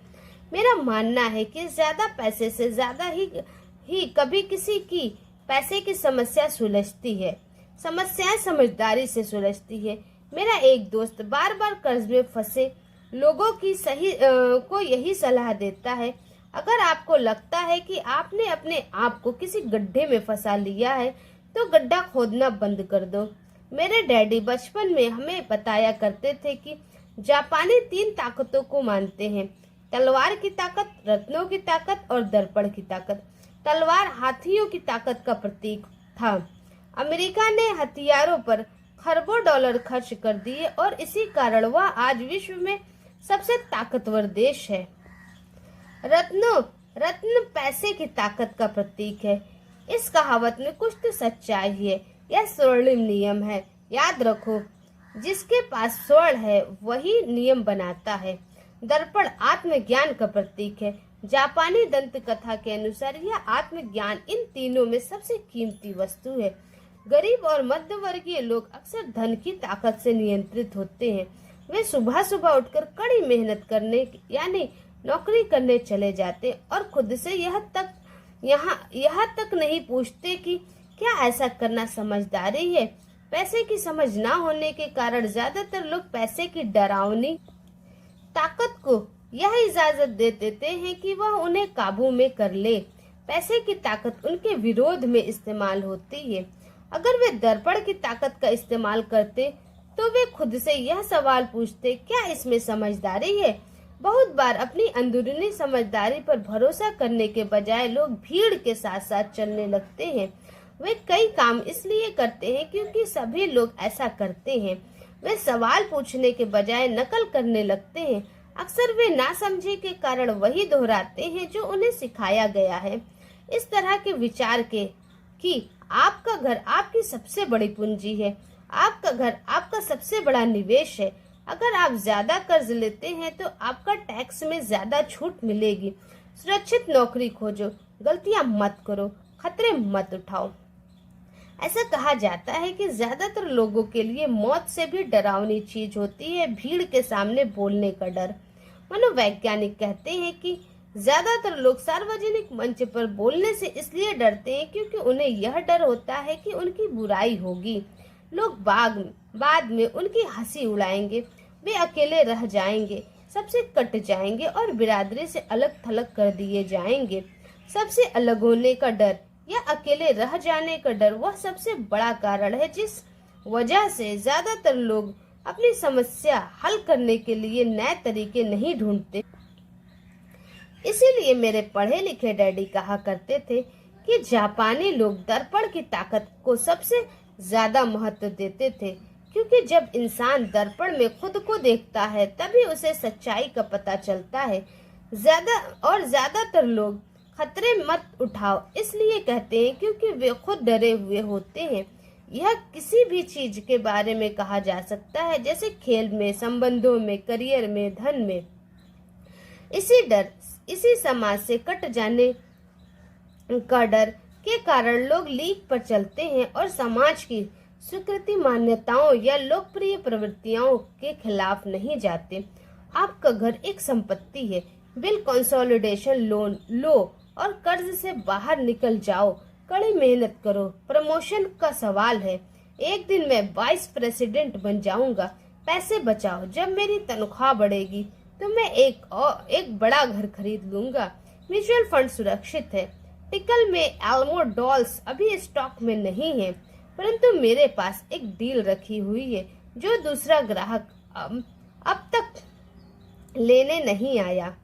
मेरा मानना है कि ज्यादा पैसे से ज्यादा ही कभी किसी की पैसे की समस्या सुलझती है। समस्याएं समझदारी से सुलझती है। मेरा एक दोस्त बार बार कर्ज में फंसे लोगों की को यही सलाह देता है, अगर आपको लगता है कि आपने अपने आप को किसी गड्ढे में फंसा लिया है तो गड्ढा खोदना बंद कर दो। मेरे डैडी बचपन में हमें बताया करते थे कि जापानी 3 ताकतों को मानते हैं, तलवार की ताकत, रत्नों की ताकत और दर्पण की ताकत। तलवार हाथियों की ताकत का प्रतीक था। अमेरिका ने हथियारों पर खरबों डॉलर खर्च कर दिए और इसी कारण वह आज विश्व में सबसे ताकतवर देश है। रत्न पैसे की ताकत का प्रतीक है। इस कहावत में कुछ तो सच्चाई है। यह स्वर्णिम नियम है। याद रखो, जिसके पास स्वर्ण है वही नियम बनाता है। दर्पण आत्मज्ञान का प्रतीक है। जापानी दंत कथा के अनुसार यह आत्मज्ञान इन तीनों में सबसे कीमती वस्तु है। गरीब और मध्यवर्गीय लोग अक्सर धन की ताकत से नियंत्रित होते हैं। वे सुबह सुबह उठकर कड़ी मेहनत करने यानी नौकरी करने चले जाते और खुद से यह तक नहीं पूछते कि क्या ऐसा करना समझदारी है। पैसे की समझ ना होने के कारण ज्यादातर लोग पैसे की डरावनी ताकत को यह इजाजत दे देते हैं कि वह उन्हें काबू में कर ले। पैसे की ताकत उनके विरोध में इस्तेमाल होती है। अगर वे दर्पण की ताकत का इस्तेमाल करते तो वे खुद से यह सवाल पूछते, क्या इसमें समझदारी है। बहुत बार अपनी अंदरूनी समझदारी पर भरोसा करने के बजाय लोग भीड़ के साथ साथ चलने लगते हैं। वे कई काम इसलिए करते हैं क्योंकि सभी लोग ऐसा करते हैं। वे सवाल पूछने के बजाय नकल करने लगते हैं। अक्सर वे नासमझी के कारण वही दोहराते हैं जो उन्हें सिखाया गया है। इस तरह के विचार के कि आपका घर आपकी सबसे बड़ी पूंजी है, आपका घर आपका सबसे बड़ा निवेश है। अगर आप ज्यादा कर्ज लेते हैं तो आपका टैक्स में ज्यादा छूट मिलेगी। सुरक्षित नौकरी खोजो, गलतियां मत करो, खतरे मत उठाओ। ऐसा कहा जाता है कि ज्यादातर लोगों के लिए मौत से भी डरावनी चीज होती है भीड़ के सामने बोलने का डर। मनोवैज्ञानिक कहते हैं कि ज्यादातर लोग सार्वजनिक मंच पर बोलने से इसलिए डरते हैं क्योंकि उन्हें यह डर होता है कि उनकी बुराई होगी। लोग बाद में उनकी हंसी उड़ाएंगे, वे अकेले रह जाएंगे, सबसे कट जाएंगे और बिरादरी से अलग थलग कर दिए जाएंगे। सबसे अलग होने का डर या अकेले रह जाने का डर वह सबसे बड़ा कारण है जिस वजह से ज्यादातर लोग अपनी समस्या हल करने के लिए नए तरीके नहीं ढूंढते। इसीलिए मेरे पढ़े लिखे डैडी कहा करते थे कि जापानी लोग दर्पण की ताकत को सबसे ज्यादा महत्व देते थे, क्योंकि जब इंसान दर्पण में खुद को देखता है तभी उसे सच्चाई का पता चलता है। ज्यादातर लोग खतरे मत उठाओ इसलिए कहते हैं क्योंकि वे खुद डरे हुए होते हैं। यह किसी भी चीज के बारे में कहा जा सकता है, जैसे खेल में, संबंधों में, करियर में, धन में। इसी समाज से कट जाने का डर के कारण लोग लीक पर चलते हैं और समाज की स्वीकृति मान्यताओं या लोकप्रिय प्रवृत्तियों के खिलाफ नहीं जाते। आपका घर एक संपत्ति है। बिल कंसोलिडेशन लोन लो और कर्ज से बाहर निकल जाओ। कड़ी मेहनत करो। प्रमोशन का सवाल है। एक दिन मैं वाइस प्रेसिडेंट बन जाऊंगा। पैसे बचाओ। जब मेरी तनख्वाह बढ़ेगी तो मैं एक बड़ा घर खरीद लूंगा। म्यूचुअल फंड सुरक्षित है। टिकल में एल्मो डॉल्स अभी स्टॉक में नहीं है, परंतु मेरे पास एक डील रखी हुई है जो दूसरा ग्राहक अब तक लेने नहीं आया।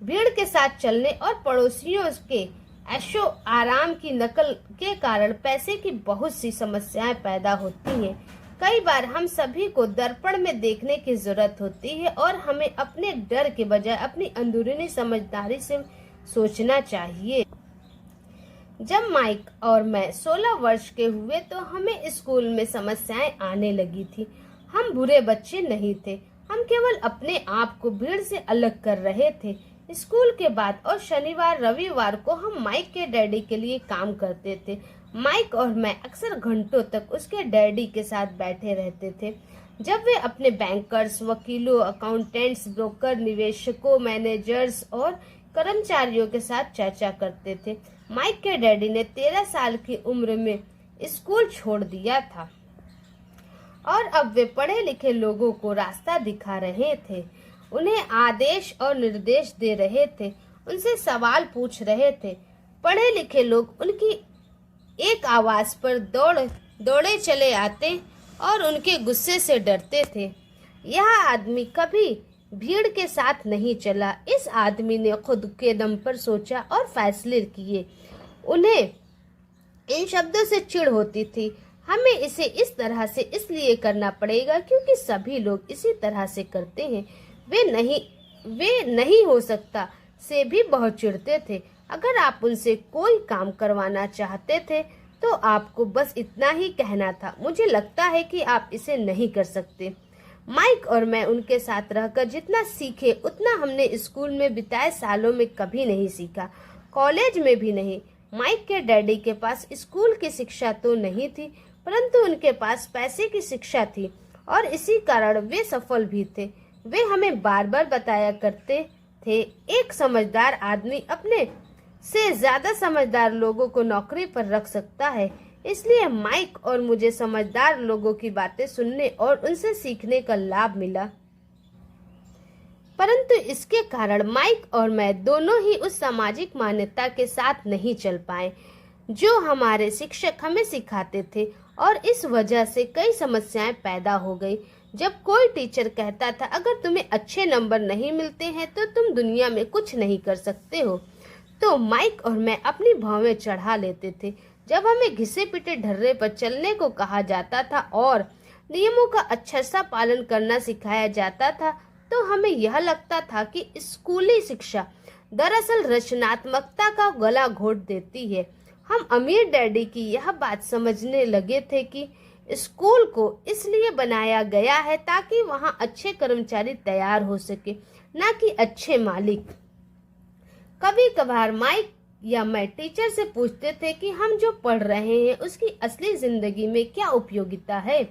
भीड़ के साथ चलने और पड़ोसियों के ऐशो आराम की नकल के कारण पैसे की बहुत सी समस्याएं पैदा होती हैं। कई बार हम सभी को दर्पण में देखने की जरूरत होती है और हमें अपने डर के बजाय अपनी अंदरूनी समझदारी से सोचना चाहिए। जब माइक और मैं 16 वर्ष के हुए तो हमें स्कूल में समस्याएं आने लगी थी। हम बुरे बच्चे नहीं थे, हम केवल अपने आप को भीड़ से अलग कर रहे थे। स्कूल के बाद और शनिवार रविवार को हम माइक के डैडी के लिए काम करते थे। माइक और मैं अक्सर घंटों तक उसके डैडी के साथ बैठे रहते थे जब वे अपने बैंकर्स, वकीलों, अकाउंटेंट्स, ब्रोकर, निवेशकों, मैनेजर्स और कर्मचारियों के साथ चर्चा करते थे। माइक के डैडी ने 13 साल की उम्र में स्कूल छोड़ दिया था और अब वे पढ़े लिखे लोगों को रास्ता दिखा रहे थे, उन्हें आदेश और निर्देश दे रहे थे, उनसे सवाल पूछ रहे थे। पढ़े लिखे लोग उनकी एक आवाज पर दौड़े चले आते और उनके गुस्से से डरते थे। यह आदमी कभी भीड़ के साथ नहीं चला। इस आदमी ने खुद के दम पर सोचा और फैसले किए। उन्हें इन शब्दों से चिढ़ होती थी, हमें इसे इस तरह से इसलिए करना पड़ेगा क्योंकि सभी लोग इसी तरह से करते हैं। वे नहीं हो सकता से भी बहुत चिढ़ते थे। अगर आप उनसे कोई काम करवाना चाहते थे तो आपको बस इतना ही कहना था। मुझे लगता है कि आप इसे नहीं कर सकते। माइक और मैं उनके साथ रहकर जितना सीखे उतना हमने स्कूल में बिताए सालों में कभी नहीं सीखा, कॉलेज में भी नहीं। माइक के डैडी के पास स्कूल की शिक्षा तो नहीं थी, परंतु उनके पास पैसे की शिक्षा थी और इसी कारण वे सफल भी थे। वे हमें बार बार बताया करते थे, एक समझदार आदमी अपने से ज्यादा समझदार लोगों को नौकरी पर रख सकता है। इसलिए माइक और मुझे समझदार लोगों की बातें सुनने और उनसे सीखने का लाभ मिला। परंतु इसके कारण माइक और मैं दोनों ही उस सामाजिक मान्यता के साथ नहीं चल पाए जो हमारे शिक्षक हमें सिखाते थे, और इस वजह से कई समस्याएं पैदा हो गई। जब कोई टीचर कहता था अगर तुम्हें अच्छे नंबर नहीं मिलते हैं तो तुम दुनिया में कुछ नहीं कर सकते हो, तो माइक और मैं अपनी भौवें चढ़ा लेते थे। जब हमें घिसे पिटे ढर्रे पर चलने को कहा जाता था और नियमों का अच्छा सा पालन करना सिखाया जाता था, तो हमें यह लगता था कि स्कूली शिक्षा दरअसल रचनात्मकता का गला घोट देती है। हम अमीर डैडी की यह बात समझने लगे थे कि स्कूल को इसलिए बनाया गया है ताकि वहां अच्छे कर्मचारी तैयार हो सके, न कि अच्छे मालिक। कभी कभार माइक या मैं टीचर से पूछते थे कि हम जो पढ़ रहे हैं उसकी असली जिंदगी में क्या उपयोगिता है,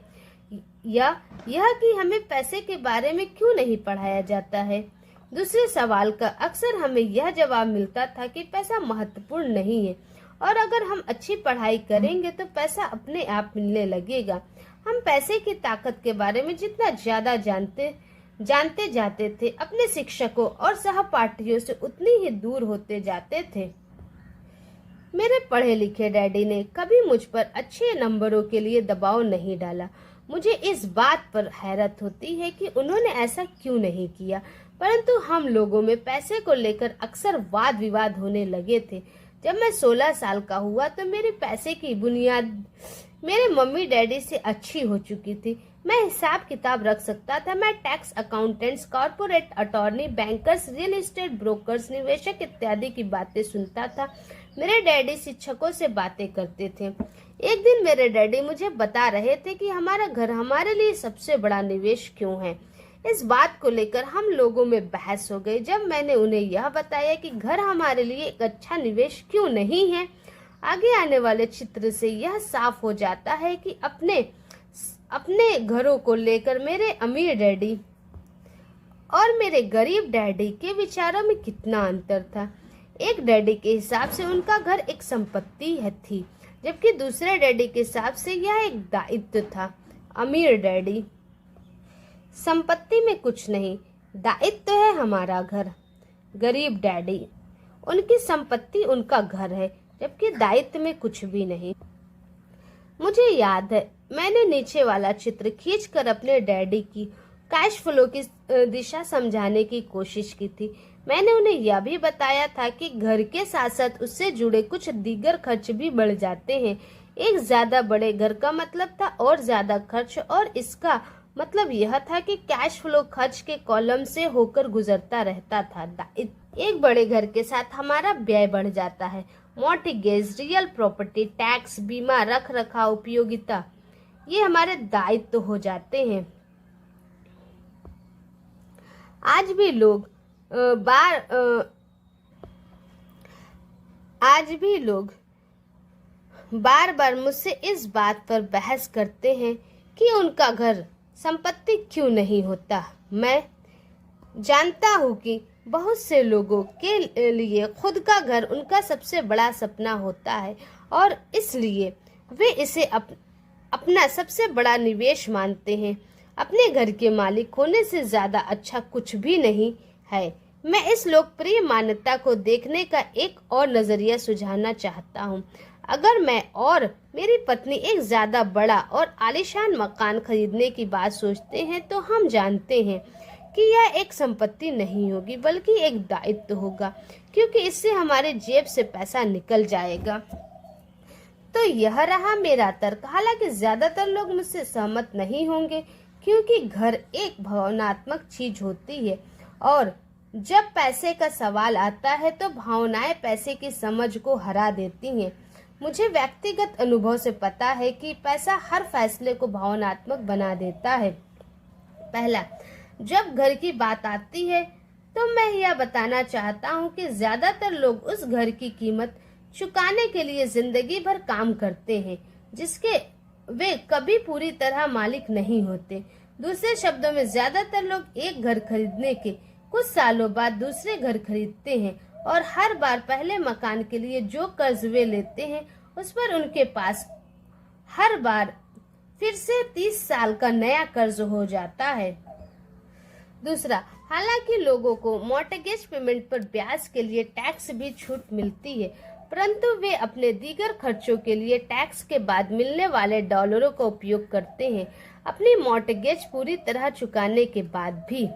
या यह कि हमें पैसे के बारे में क्यों नहीं पढ़ाया जाता है। दूसरे सवाल का अक्सर हमें यह जवाब मिलता था कि पैसा महत्वपूर्ण नहीं है और अगर हम अच्छी पढ़ाई करेंगे तो पैसा अपने आप मिलने लगेगा। हम पैसे की ताकत के बारे में जितना ज्यादा जानते जाते थे, अपने शिक्षकों और सहपाठियों से उतनी ही दूर होते जाते थे। मेरे पढ़े लिखे डैडी ने कभी मुझ पर अच्छे नंबरों के लिए दबाव नहीं डाला। मुझे इस बात पर हैरत होती है कि उन्होंने ऐसा क्यों नहीं किया, परंतु हम लोगों में पैसे को लेकर अक्सर वाद विवाद होने लगे थे। जब मैं 16 साल का हुआ तो मेरी पैसे की बुनियाद मेरे मम्मी डैडी से अच्छी हो चुकी थी। मैं हिसाब किताब रख सकता था। मैं tax accountants, corporate attorney, bankers, real estate brokers, निवेशक इत्यादि की बातें सुनता था। मेरे डैडी शिक्षकों से बातें करते थे। एक दिन मेरे डैडी मुझे बता रहे थे कि हमारा घर हमारे लिए सबसे बड़ा निवेश क्यों है। इस बात को लेकर हम लोगों में बहस हो गई। जब मैंने उन्हें यह बताया कि घर हमारे लिए एक अच्छा निवेश क्यों नहीं है, आगे आने वाले चित्र से यह साफ हो जाता है कि अपने घरों को लेकर मेरे अमीर डैडी और मेरे गरीब डैडी के विचारों में कितना अंतर था। एक डैडी के हिसाब से उनका घर एक संपत्ति थी, जबकि दूसरे डैडी के हिसाब से यह एक दायित्व था। अमीर डैडी, संपत्ति में कुछ नहीं, दायित्व है हमारा घर। गरीब डैडी, उनकी संपत्ति उनका घर है, जबकि दायित्व में कुछ भी नहीं। मुझे याद है मैंने नीचे वाला चित्र खींचकर अपने डैडी की कैश फ्लो की दिशा समझाने की कोशिश की थी। मैंने उन्हें यह भी बताया था कि घर के साथ साथ उससे जुड़े कुछ दीगर खर्च भी बढ़ जाते हैं। एक ज्यादा बड़े घर का मतलब था और ज्यादा खर्च, और इसका मतलब यह था कि कैश फ्लो खर्च के कॉलम से होकर गुजरता रहता था। एक बड़े घर के साथ हमारा व्यय बढ़ जाता है। मॉर्टगेज, रियल प्रॉपर्टी, टैक्स, बीमा, रख रखाव, उपयोगिता, ये हमारे दायित्व हो जाते हैं। आज भी लोग बार बार मुझसे इस बात पर बहस करते हैं कि उनका घर संपत्ति क्यों नहीं होता। मैं जानता हूँ कि बहुत से लोगों के लिए खुद का घर उनका सबसे बड़ा सपना होता है और इसलिए वे इसे अपना सबसे बड़ा निवेश मानते हैं। अपने घर के मालिक होने से ज्यादा अच्छा कुछ भी नहीं है। मैं इस लोकप्रिय मान्यता को देखने का एक और नजरिया सुझाना चाहता हूँ। अगर मैं और मेरी पत्नी एक ज्यादा बड़ा और आलीशान मकान खरीदने की बात सोचते हैं तो हम जानते हैं कि यह एक संपत्ति नहीं होगी बल्कि एक दायित्व होगा, क्योंकि इससे हमारे जेब से पैसा निकल जाएगा। तो यह रहा मेरा तर्क। हालांकि ज्यादातर लोग मुझसे सहमत नहीं होंगे, क्योंकि घर एक भावनात्मक चीज होती है और जब पैसे का सवाल आता है तो भावनाएं पैसे की समझ को हरा देती हैं। मुझे व्यक्तिगत अनुभव से पता है कि पैसा हर फैसले को भावनात्मक बना देता है। पहला, जब घर की बात आती है तो मैं यह बताना चाहता हूँ कि ज्यादातर लोग उस घर की कीमत चुकाने के लिए जिंदगी भर काम करते हैं जिसके वे कभी पूरी तरह मालिक नहीं होते। दूसरे शब्दों में, ज्यादातर लोग एक घर खरीदने के कुछ सालों बाद दूसरे घर खरीदते हैं और हर बार पहले मकान के लिए जो कर्ज वे लेते हैं उस पर उनके पास हर बार फिर से 30 साल का नया कर्ज हो जाता है। दूसरा, हालांकि लोगों को मॉर्टगेज पेमेंट पर ब्याज के लिए टैक्स भी छूट मिलती है, परंतु वे अपने दीगर खर्चों के लिए टैक्स के बाद मिलने वाले डॉलरों का उपयोग करते हैं अपनी मॉर्टगेज पूरी तरह चुकाने के बाद भी।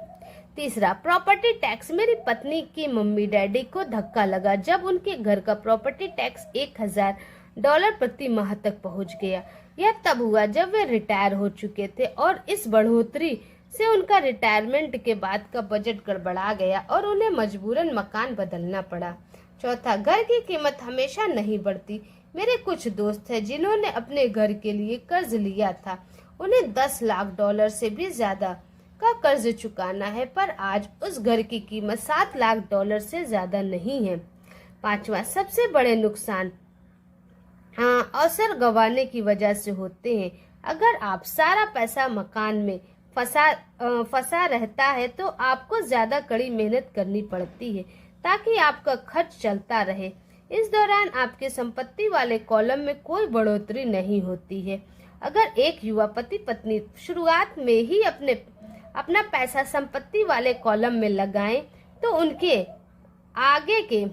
तीसरा, प्रॉपर्टी टैक्स। मेरी पत्नी की मम्मी डैडी को धक्का लगा जब उनके घर का प्रॉपर्टी टैक्स $1000 प्रति माह तक पहुंच गया। यह तब हुआ जब वे रिटायर हो चुके थे और इस बढ़ोतरी से उनका रिटायरमेंट के बाद का बजट गड़बड़ा गया और उन्हें मजबूरन मकान बदलना पड़ा। चौथा, घर की कीमत हमेशा नहीं बढ़ती। मेरे कुछ दोस्त हैं जिन्होंने अपने घर के लिए कर्ज लिया था। उन्हें $10 लाख से भी ज्यादा का कर्ज चुकाना है, पर आज उस घर की कीमत $7 लाख से ज्यादा नहीं है। पांचवा, सबसे बड़े नुकसान अवसर गंवाने की वजह से होते हैं। अगर आप सारा पैसा मकान में फंसा रहता है तो आपको ज्यादा कड़ी मेहनत करनी पड़ती है ताकि आपका खर्च चलता रहे। इस दौरान आपके संपत्ति वाले कॉलम में कोई बढ़ोतरी नहीं होती है। अगर एक युवा पति पत्नी शुरुआत में ही अपना पैसा संपत्ति वाले कॉलम में लगाएं तो उनके आगे के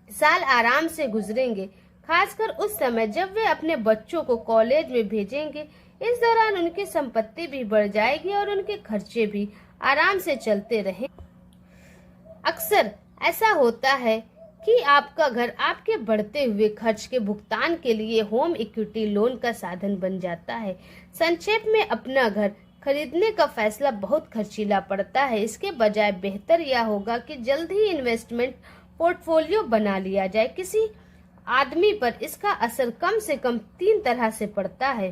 साल आराम से गुजरेंगे, खासकर उस समय जब वे अपने बच्चों को कॉलेज में भेजेंगे। इस दौरान उनकी संपत्ति भी बढ़ जाएगी और उनके खर्चे भी आराम से चलते रहें। अक्सर ऐसा होता है कि आपका घर आपके बढ़ते हुए खर्च के भुगतान के लिए होम इक्विटी लोन का साधन बन जाता है। संक्षेप में, अपना घर खरीदने का फैसला बहुत खर्चीला पड़ता है। इसके बजाय बेहतर यह होगा कि जल्द ही इन्वेस्टमेंट पोर्टफोलियो बना लिया जाए। किसी आदमी पर इसका असर कम से कम 3 तरह से पड़ता है।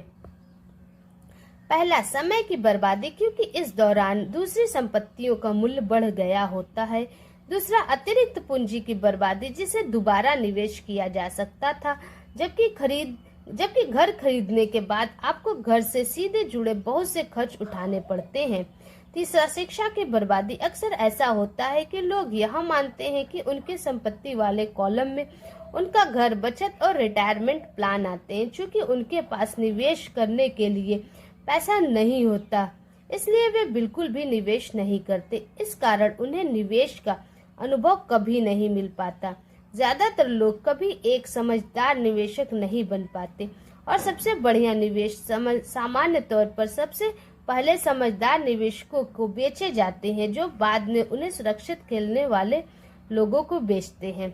पहला, समय की बर्बादी, क्योंकि इस दौरान दूसरी संपत्तियों का मूल्य बढ़ गया होता है। दूसरा, अतिरिक्त पूंजी की बर्बादी जिसे दोबारा निवेश किया जा सकता था, जबकि घर खरीदने के बाद आपको घर से सीधे जुड़े बहुत से खर्च उठाने पड़ते हैं। तीसरा, शिक्षा की बर्बादी। अक्सर ऐसा होता है कि लोग यह मानते हैं कि उनके संपत्ति वाले कॉलम में उनका घर, बचत और रिटायरमेंट प्लान आते हैं। चूंकि उनके पास निवेश करने के लिए पैसा नहीं होता, इसलिए वे बिल्कुल भी निवेश नहीं करते। इस कारण उन्हें निवेश का अनुभव कभी नहीं मिल पाता। ज्यादातर लोग कभी एक समझदार निवेशक नहीं बन पाते और सबसे बढ़िया निवेश सामान्य तौर पर सबसे पहले समझदार निवेशकों को बेचे जाते हैं जो बाद में उन्हें सुरक्षित खेलने वाले लोगों को बेचते हैं।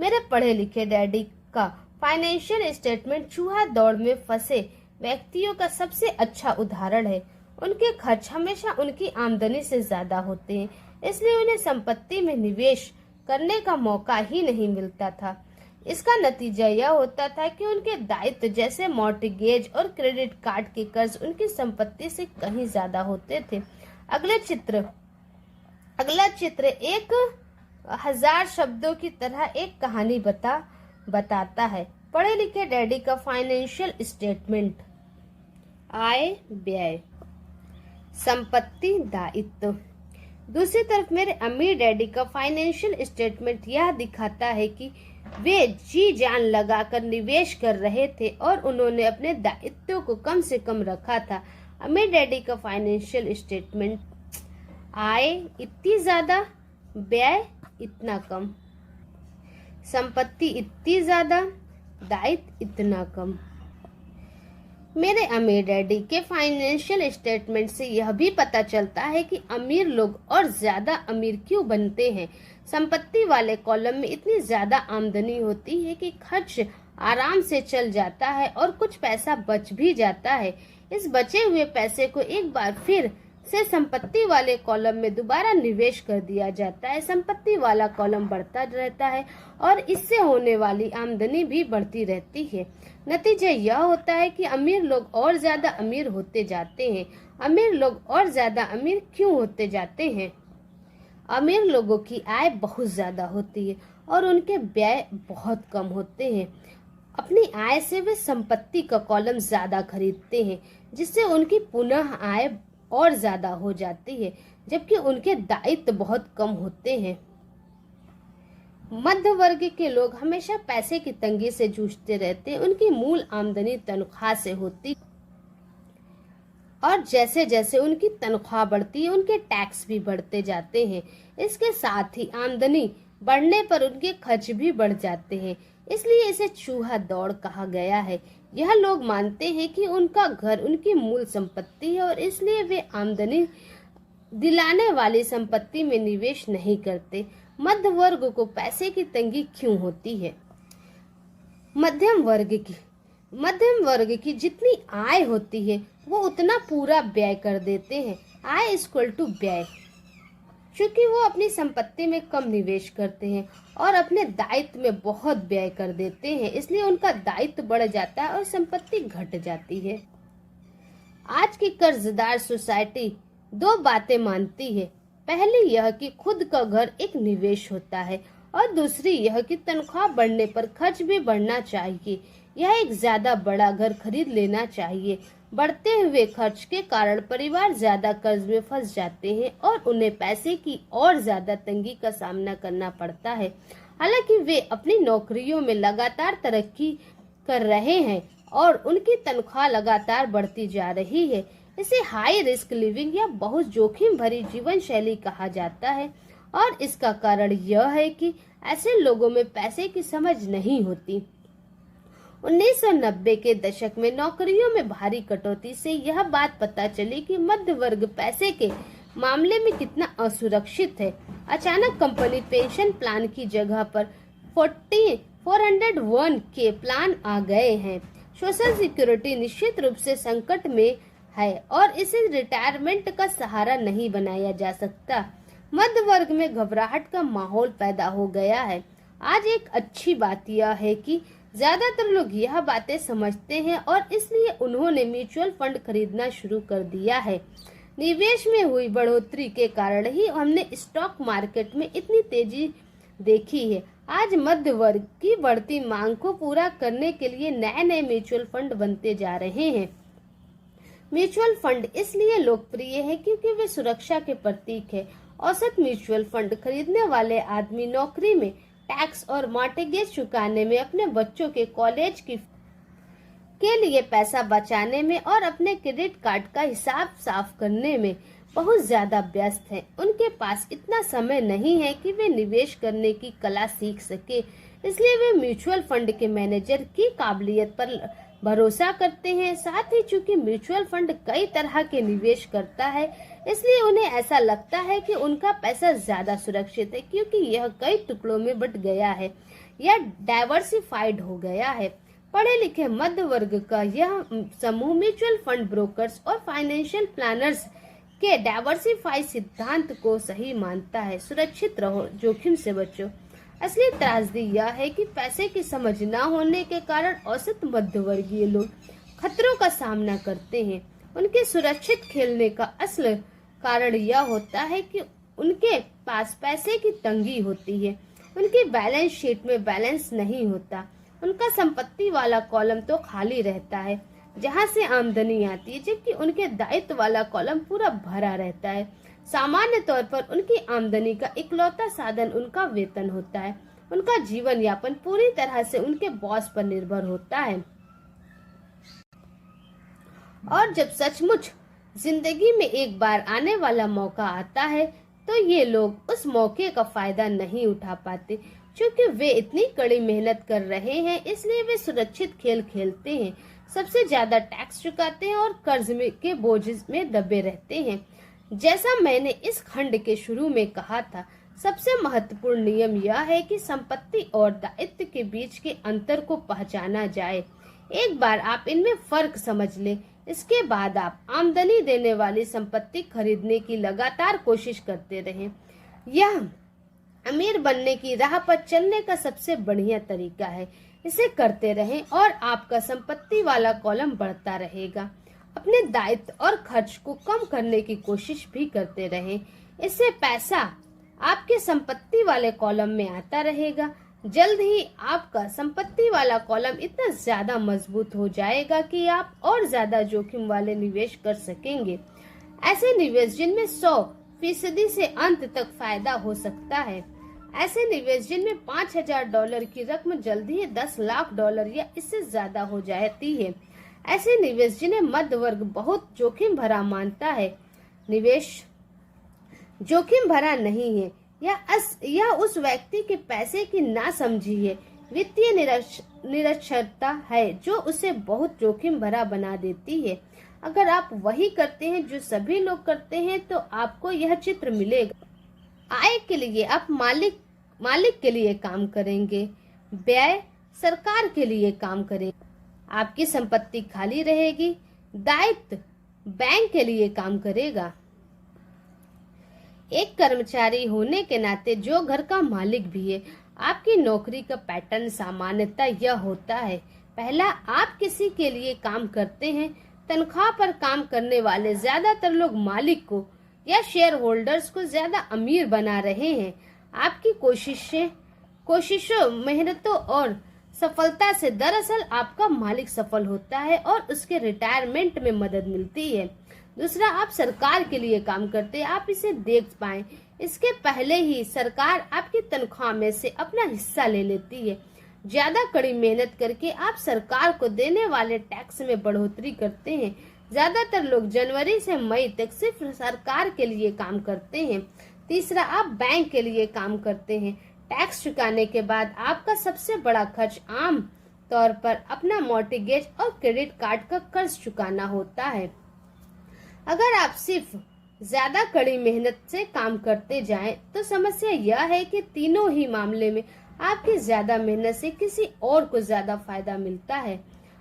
मेरे पढ़े लिखे डैडी का फाइनेंशियल स्टेटमेंट चूहा दौड़ में फंसे व्यक्तियों का सबसे अच्छा उदाहरण है। उनके खर्च हमेशा उनकी आमदनी से ज्यादा होते हैं, इसलिए उन्हें संपत्ति में निवेश करने का मौका ही नहीं मिलता था। इसका नतीजा यह होता था कि उनके दायित्व जैसे मॉर्टगेज और क्रेडिट कार्ड के कर्ज उनकी संपत्ति से कहीं ज्यादा होते थे। अगला चित्र 1000 शब्दों की तरह एक कहानी बताता है। पढ़े लिखे डैडी का फाइनेंशियल स्टेटमेंट, आय व्यय, संपत्ति, दायित्व। दूसरी तरफ मेरे अमीर डैडी का फाइनेंशियल स्टेटमेंट यह दिखाता है कि वे जी जान लगाकर निवेश कर रहे थे और उन्होंने अपने दायित्वों को कम से कम रखा था। अमीर डैडी का फाइनेंशियल स्टेटमेंट, आय इतनी ज्यादा, व्यय इतना कम, संपत्ति इतनी ज्यादा, दायित्व इतना कम। मेरे अमीर डैडी के फाइनेंशियल स्टेटमेंट से यह भी पता चलता है कि अमीर लोग और ज्यादा अमीर क्यों बनते हैं। संपत्ति वाले कॉलम में इतनी ज्यादा आमदनी होती है कि खर्च आराम से चल जाता है और कुछ पैसा बच भी जाता है। इस बचे हुए पैसे को एक बार फिर से संपत्ति वाले कॉलम में दोबारा निवेश कर दिया जाता है। संपत्ति वाला कॉलम बढ़ता रहता है और इससे होने वाली आमदनी भी बढ़ती रहती है। नतीजा यह होता है कि अमीर लोग और ज्यादा अमीर होते जाते हैं। अमीर लोग और ज्यादा अमीर क्यों होते जाते हैं? अमीर लोगों की आय बहुत ज्यादा होती है और उनके व्यय बहुत कम होते हैं। अपनी आय से वे संपत्ति का कॉलम ज्यादा खरीदते हैं, जिससे उनकी पुनः आय और ज्यादा हो जाती है, जबकि उनके दायित्व बहुत कम होते हैं। मध्य वर्ग के लोग हमेशा पैसे की तंगी से जूझते रहते हैं। उनकी मूल आमदनी तनख्वाह से होती और जैसे जैसे उनकी तनख्वाह बढ़ती है, उनके टैक्स भी बढ़ते जाते हैं। इसके साथ ही आमदनी बढ़ने पर उनके खर्च भी बढ़ जाते हैं। इसलिए इसे चूहा दौड़ कहा गया है। यह लोग मानते हैं कि उनका घर उनकी मूल संपत्ति है और इसलिए वे आमदनी दिलाने वाली संपत्ति में निवेश नहीं करते। मध्य वर्ग को पैसे की तंगी क्यों होती है? मध्यम वर्ग की जितनी आय होती है वो उतना पूरा व्यय कर देते हैं। आय इक्वल टू व्यय। क्योंकि वो अपनी संपत्ति में कम निवेश करते हैं और अपने दायित्व में बहुत व्यय कर देते हैं, इसलिए उनका दायित्व बढ़ जाता है और संपत्ति घट जाती है। आज की कर्जदार सोसाइटी दो बातें मानती है। पहली यह कि खुद का घर एक निवेश होता है और दूसरी यह कि तनख्वाह बढ़ने पर खर्च भी बढ़ना चाहिए। यह एक ज्यादा बड़ा घर खरीद लेना चाहिए। बढ़ते हुए खर्च के कारण परिवार ज्यादा कर्ज में फंस जाते हैं और उन्हें पैसे की और ज्यादा तंगी का सामना करना पड़ता है। हालांकि वे अपनी नौकरियों में लगातार तरक्की कर रहे हैं और उनकी तनख्वाह लगातार बढ़ती जा रही है। इसे हाई रिस्क लिविंग या बहुत जोखिम भरी जीवन शैली कहा जाता है और इसका कारण यह है कि ऐसे लोगों में पैसे की समझ नहीं होती। 1990 के दशक में नौकरियों में भारी कटौती से यह बात पता चली कि मध्य वर्ग पैसे के मामले में कितना असुरक्षित है। अचानक कंपनी पेंशन प्लान की जगह पर 401 के प्लान आ गए हैं। सोशल सिक्योरिटी निश्चित रूप से संकट में है और इसे रिटायरमेंट का सहारा नहीं बनाया जा सकता। मध्य वर्ग में घबराहट का माहौल पैदा हो गया है। आज एक अच्छी बात यह है कि ज्यादातर लोग यह बातें समझते हैं और इसलिए उन्होंने म्यूचुअल फंड खरीदना शुरू कर दिया है। निवेश में हुई बढ़ोतरी के कारण ही हमने स्टॉक मार्केट में इतनी तेजी देखी है। आज मध्य वर्ग की बढ़ती मांग को पूरा करने के लिए नए नए म्यूचुअल फंड बनते जा रहे हैं। म्यूचुअल फंड इसलिए लोकप्रिय है क्योंकि वे सुरक्षा के प्रतीक है। औसत म्यूचुअल फंड खरीदने वाले आदमी नौकरी में टैक्स और मॉर्टगेज चुकाने में, अपने बच्चों के कॉलेज के लिए पैसा बचाने में और अपने क्रेडिट कार्ड का हिसाब साफ करने में बहुत ज्यादा व्यस्त हैं। उनके पास इतना समय नहीं है कि वे निवेश करने की कला सीख सके, इसलिए वे म्यूचुअल फंड के मैनेजर की काबिलियत पर भरोसा करते हैं। साथ ही चूंकि म्यूचुअल फंड कई तरह के निवेश करता है, इसलिए उन्हें ऐसा लगता है कि उनका पैसा ज्यादा सुरक्षित है क्योंकि यह कई टुकड़ों में बट गया है या डाइवर्सिफाइड हो गया है। पढ़े लिखे मध्य वर्ग का यह समूह म्यूचुअल फंड ब्रोकर्स और फाइनेंशियल प्लानर्स के डाइवर्सिफाई सिद्धांत को सही मानता है। सुरक्षित रहो, जोखिम से बचो। असली त्रासदी यह है कि पैसे की समझ न होने के कारण औसत मध्यवर्गीय लोग खतरों का सामना करते हैं। उनके सुरक्षित खेलने का असल कारण यह होता है कि उनके पास पैसे की तंगी होती है। उनकी बैलेंस शीट में बैलेंस नहीं होता। उनका संपत्ति वाला कॉलम तो खाली रहता है जहां से आमदनी आती है, जबकि उनके दायित्व वाला कॉलम पूरा भरा रहता है। सामान्य तौर पर उनकी आमदनी का इकलौता साधन उनका वेतन होता है। उनका जीवन यापन पूरी तरह से उनके बॉस पर निर्भर होता है और जब सचमुच जिंदगी में एक बार आने वाला मौका आता है तो ये लोग उस मौके का फायदा नहीं उठा पाते। क्योंकि वे इतनी कड़ी मेहनत कर रहे हैं, इसलिए वे सुरक्षित खेल खेलते हैं, सबसे ज्यादा टैक्स चुकाते हैं और कर्ज के बोझ में दबे रहते हैं। जैसा मैंने इस खंड के शुरू में कहा था, सबसे महत्वपूर्ण नियम यह है कि संपत्ति और दायित्व के बीच के अंतर को पहचाना जाए। एक बार आप इनमें फर्क समझ लें, इसके बाद आप आमदनी देने वाली संपत्ति खरीदने की लगातार कोशिश करते रहें। यह अमीर बनने की राह पर चलने का सबसे बढ़िया तरीका है। इसे करते रहें और आपका संपत्ति वाला कॉलम बढ़ता रहेगा। अपने दायित्व और खर्च को कम करने की कोशिश भी करते रहें। इससे पैसा आपके संपत्ति वाले कॉलम में आता रहेगा। जल्द ही आपका संपत्ति वाला कॉलम इतना ज्यादा मजबूत हो जाएगा कि आप और ज्यादा जोखिम वाले निवेश कर सकेंगे। ऐसे निवेश जिनमें 100% से अंत तक फायदा हो सकता है। ऐसे निवेश जिनमें $5,000 की रकम जल्दी ही $10 लाख या इससे ज्यादा हो जाती है। ऐसे निवेश जिन्हें मध्य वर्ग बहुत जोखिम भरा मानता है। निवेश जोखिम भरा नहीं है, यह उस व्यक्ति के पैसे की नासमझी है, वित्तीय निरक्षरता है जो उसे बहुत जोखिम भरा बना देती है। अगर आप वही करते हैं जो सभी लोग करते हैं तो आपको यह चित्र मिलेगा। आय के लिए आप मालिक के लिए काम करेंगे, व्यय सरकार के लिए काम करेंगे। आपकी संपत्ति खाली रहेगी, दायित्व बैंक के लिए काम करेगा। एक कर्मचारी होने के नाते जो घर का मालिक भी है, आपकी नौकरी का पैटर्न सामान्यतः यह होता है। पहला, आप किसी के लिए काम करते हैं। तनख्वाह पर काम करने वाले ज्यादातर लोग मालिक को या शेयर होल्डर्स को ज्यादा अमीर बना रहे हैं। आपकी कोशिशों, मेहनतों और सफलता से दरअसल आपका मालिक सफल होता है और उसके रिटायरमेंट में मदद मिलती है। दूसरा, आप सरकार के लिए काम करते हैं। आप इसे देख पाएं, इसके पहले ही सरकार आपकी तनख्वाह में से अपना हिस्सा ले लेती है। ज्यादा कड़ी मेहनत करके आप सरकार को देने वाले टैक्स में बढ़ोतरी करते हैं। ज्यादातर लोग जनवरी से मई तक सिर्फ सरकार के लिए काम करते हैं। तीसरा, आप बैंक के लिए काम करते हैं। टैक्स चुकाने के बाद आपका सबसे बड़ा खर्च आम तौर पर अपना मॉर्टगेज और क्रेडिट कार्ड का कर्ज चुकाना होता है। अगर आप सिर्फ ज्यादा कड़ी मेहनत से काम करते जाएं, तो समस्या यह है कि तीनों ही मामले में आपकी ज्यादा मेहनत से किसी और को ज्यादा फायदा मिलता है।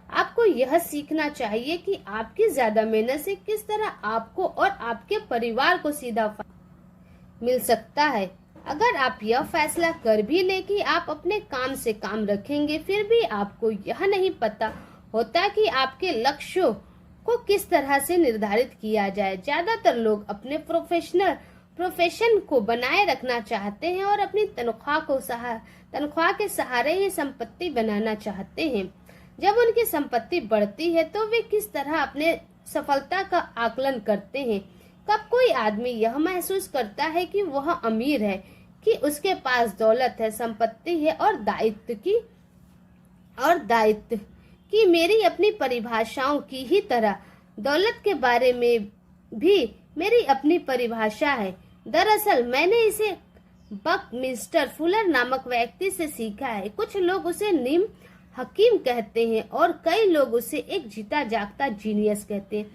आपको यह सीखना चाहिए कि आपकी ज्यादा मेहनत से किस तरह आपको और आपके परिवार को सीधा फायदा मिल सकता है। अगर आप यह फैसला कर भी लें कि आप अपने काम से काम रखेंगे, फिर भी आपको यह नहीं पता होता कि आपके लक्ष्यों को किस तरह से निर्धारित किया जाए। ज्यादातर लोग अपने प्रोफेशन को बनाए रखना चाहते हैं और अपनी तनख्वाह के सहारे ही संपत्ति बनाना चाहते हैं। जब उनकी संपत्ति बढ़ती है तो वे किस तरह अपने सफलता का आकलन करते हैं। कब कोई आदमी यह महसूस करता है कि वह अमीर है, कि उसके पास दौलत है, संपत्ति है और दायित्व की मेरी अपनी परिभाषाओं की ही तरह दौलत के बारे में भी मेरी अपनी परिभाषा है। दरअसल मैंने इसे बकमिस्टर फुलर नामक व्यक्ति से सीखा है। कुछ लोग उसे नीम हकीम कहते हैं और कई लोग उसे एक जीता जागता जीनियस कहते हैं।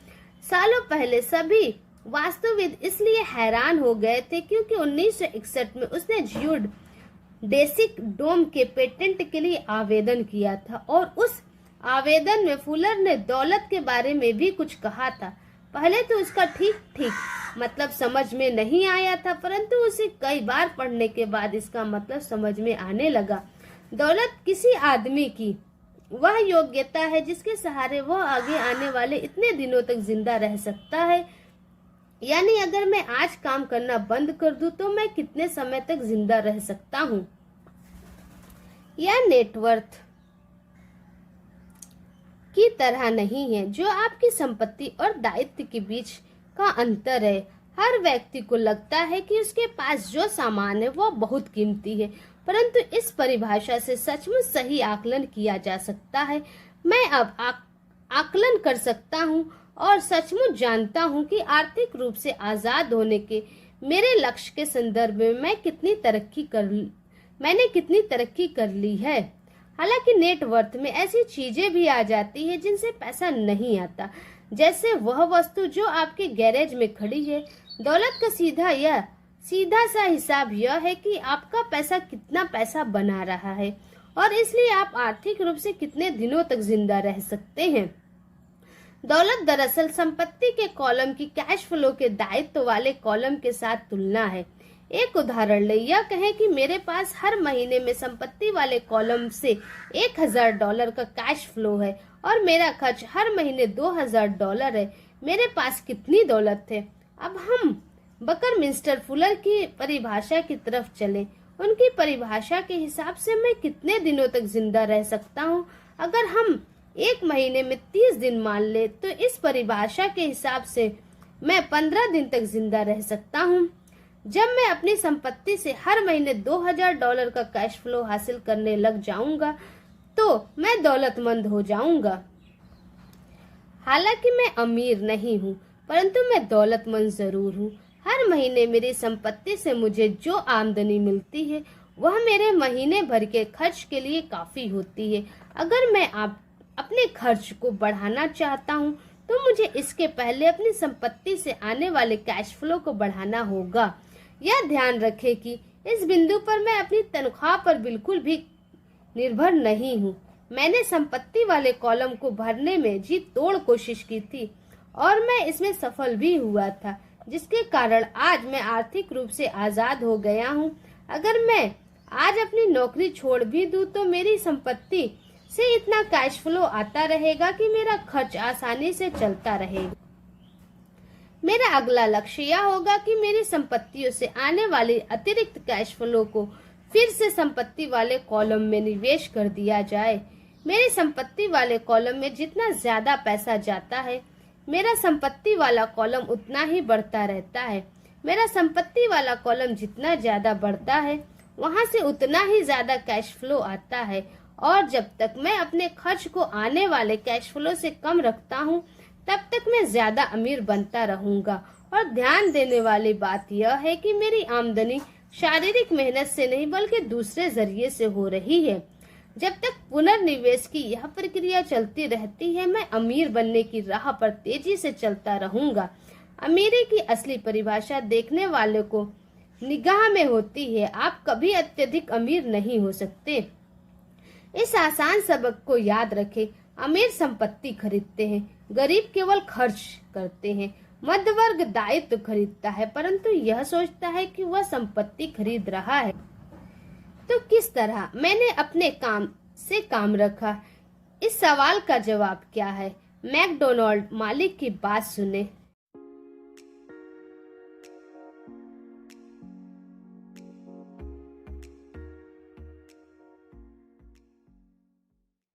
सालों पहले सभी वास्तुविद इसलिए हैरान हो गए थे क्योंकि 1961 में उसने जियोडेसिक डोम के पेटेंट के लिए आवेदन किया था और उस आवेदन में फुलर ने दौलत के बारे में भी कुछ कहा था। पहले तो उसका ठीक मतलब समझ में नहीं आया था, परंतु उसे कई बार पढ़ने के बाद इसका मतलब समझ में आने लगा। दौलत किसी आदमी की वह योग्यता है जिसके सहारे वह आगे आने वाले इतने दिनों तक जिंदा रह सकता है। यानी अगर मैं आज काम करना बंद कर दूं तो मैं कितने समय तक जिंदा रह सकता हूं। यह नेटवर्थ की तरह नहीं है जो आपकी संपत्ति और दायित्व के बीच का अंतर है। हर व्यक्ति को लगता है कि उसके पास जो सामान है वो बहुत कीमती है, परंतु इस परिभाषा से सचमुच सही आकलन किया जा सकता है। मैं अब आकलन कर सकता हूँ और सचमुच जानता हूँ कि आर्थिक रूप से आजाद होने के मेरे लक्ष्य के संदर्भ में मैंने कितनी तरक्की कर ली है। हालांकि नेटवर्थ में ऐसी चीजें भी आ जाती है जिनसे पैसा नहीं आता, जैसे वह वस्तु जो आपके गैरेज में खड़ी है। दौलत का सीधा सा हिसाब यह है कि आपका पैसा कितना पैसा बना रहा है और इसलिए आप आर्थिक रूप से कितने दिनों तक जिंदा रह सकते हैं। दौलत दरअसल संपत्ति के कॉलम की कैश फ्लो के दायित्व वाले कॉलम के साथ तुलना है। एक उदाहरण ले, यह कहें कि मेरे पास हर महीने में संपत्ति वाले कॉलम से $1000 का कैश फ्लो है और मेरा खर्च हर महीने $2000 है। मेरे पास कितनी दौलत है? अब हम बकरमिंस्टर फुलर की परिभाषा की तरफ चलें। उनकी परिभाषा के हिसाब से मैं कितने दिनों तक जिंदा रह सकता हूँ? अगर हम एक महीने में 30 दिन मान ले तो इस परिभाषा के हिसाब से मैं 15 दिन तक जिंदा रह सकता हूँ। जब मैं अपनी संपत्ति से हर महीने $2000 का कैश फ्लो हासिल करने लग जाऊंगा तो मैं दौलतमंद हो जाऊंगा। हालांकि मैं अमीर नहीं हूँ, परंतु मैं दौलतमंद जरूर हूँ। हर महीने मेरी संपत्ति से मुझे जो आमदनी मिलती है वह मेरे महीने भर के खर्च के लिए काफी होती है। अगर मैं अपने खर्च को बढ़ाना चाहता हूँ तो मुझे इसके पहले अपनी संपत्ति से आने वाले कैश फ्लो को बढ़ाना होगा। यह ध्यान रखें कि इस बिंदु पर मैं अपनी तनख्वाह पर बिल्कुल भी निर्भर नहीं हूँ। मैंने संपत्ति वाले कॉलम को भरने में जी तोड़ कोशिश की थी और मैं इसमें सफल भी हुआ था, जिसके कारण आज मैं आर्थिक रूप से आजाद हो गया हूँ। अगर मैं आज अपनी नौकरी छोड़ भी दूं तो मेरी संपत्ति से इतना कैश फ्लो आता रहेगा कि मेरा खर्च आसानी से चलता रहेगा। मेरा अगला लक्ष्य यह होगा कि मेरी संपत्तियों से आने वाली अतिरिक्त कैश फ्लो को फिर से संपत्ति वाले कॉलम में निवेश कर दिया जाए। मेरी संपत्ति वाले कॉलम में जितना ज्यादा पैसा जाता है, मेरा संपत्ति वाला कॉलम उतना ही बढ़ता रहता है। मेरा संपत्ति वाला कॉलम जितना ज्यादा बढ़ता है, वहां से उतना ही ज्यादा कैश फ्लो आता है और जब तक मैं अपने खर्च को आने वाले कैश फ्लो से कम रखता हूँ, तब तक मैं ज्यादा अमीर बनता रहूंगा। और ध्यान देने वाली बात यह है कि मेरी आमदनी शारीरिक मेहनत से नहीं बल्कि दूसरे जरिए से हो रही है। जब तक पुनर्निवेश की यह प्रक्रिया चलती रहती है, मैं अमीर बनने की राह पर तेजी से चलता रहूंगा। अमीरी की असली परिभाषा देखने वाले को निगाह में होती है। आप कभी अत्यधिक अमीर नहीं हो सकते। इस आसान सबक को याद रखें। अमीर संपत्ति खरीदते हैं, गरीब केवल खर्च करते हैं। मध्य वर्ग दायित्व खरीदता है, परंतु यह सोचता है कि वह संपत्ति खरीद रहा है। तो किस तरह मैंने अपने काम से काम रखा? इस सवाल का जवाब क्या है? मैकडोनाल्ड मालिक की बात सुने,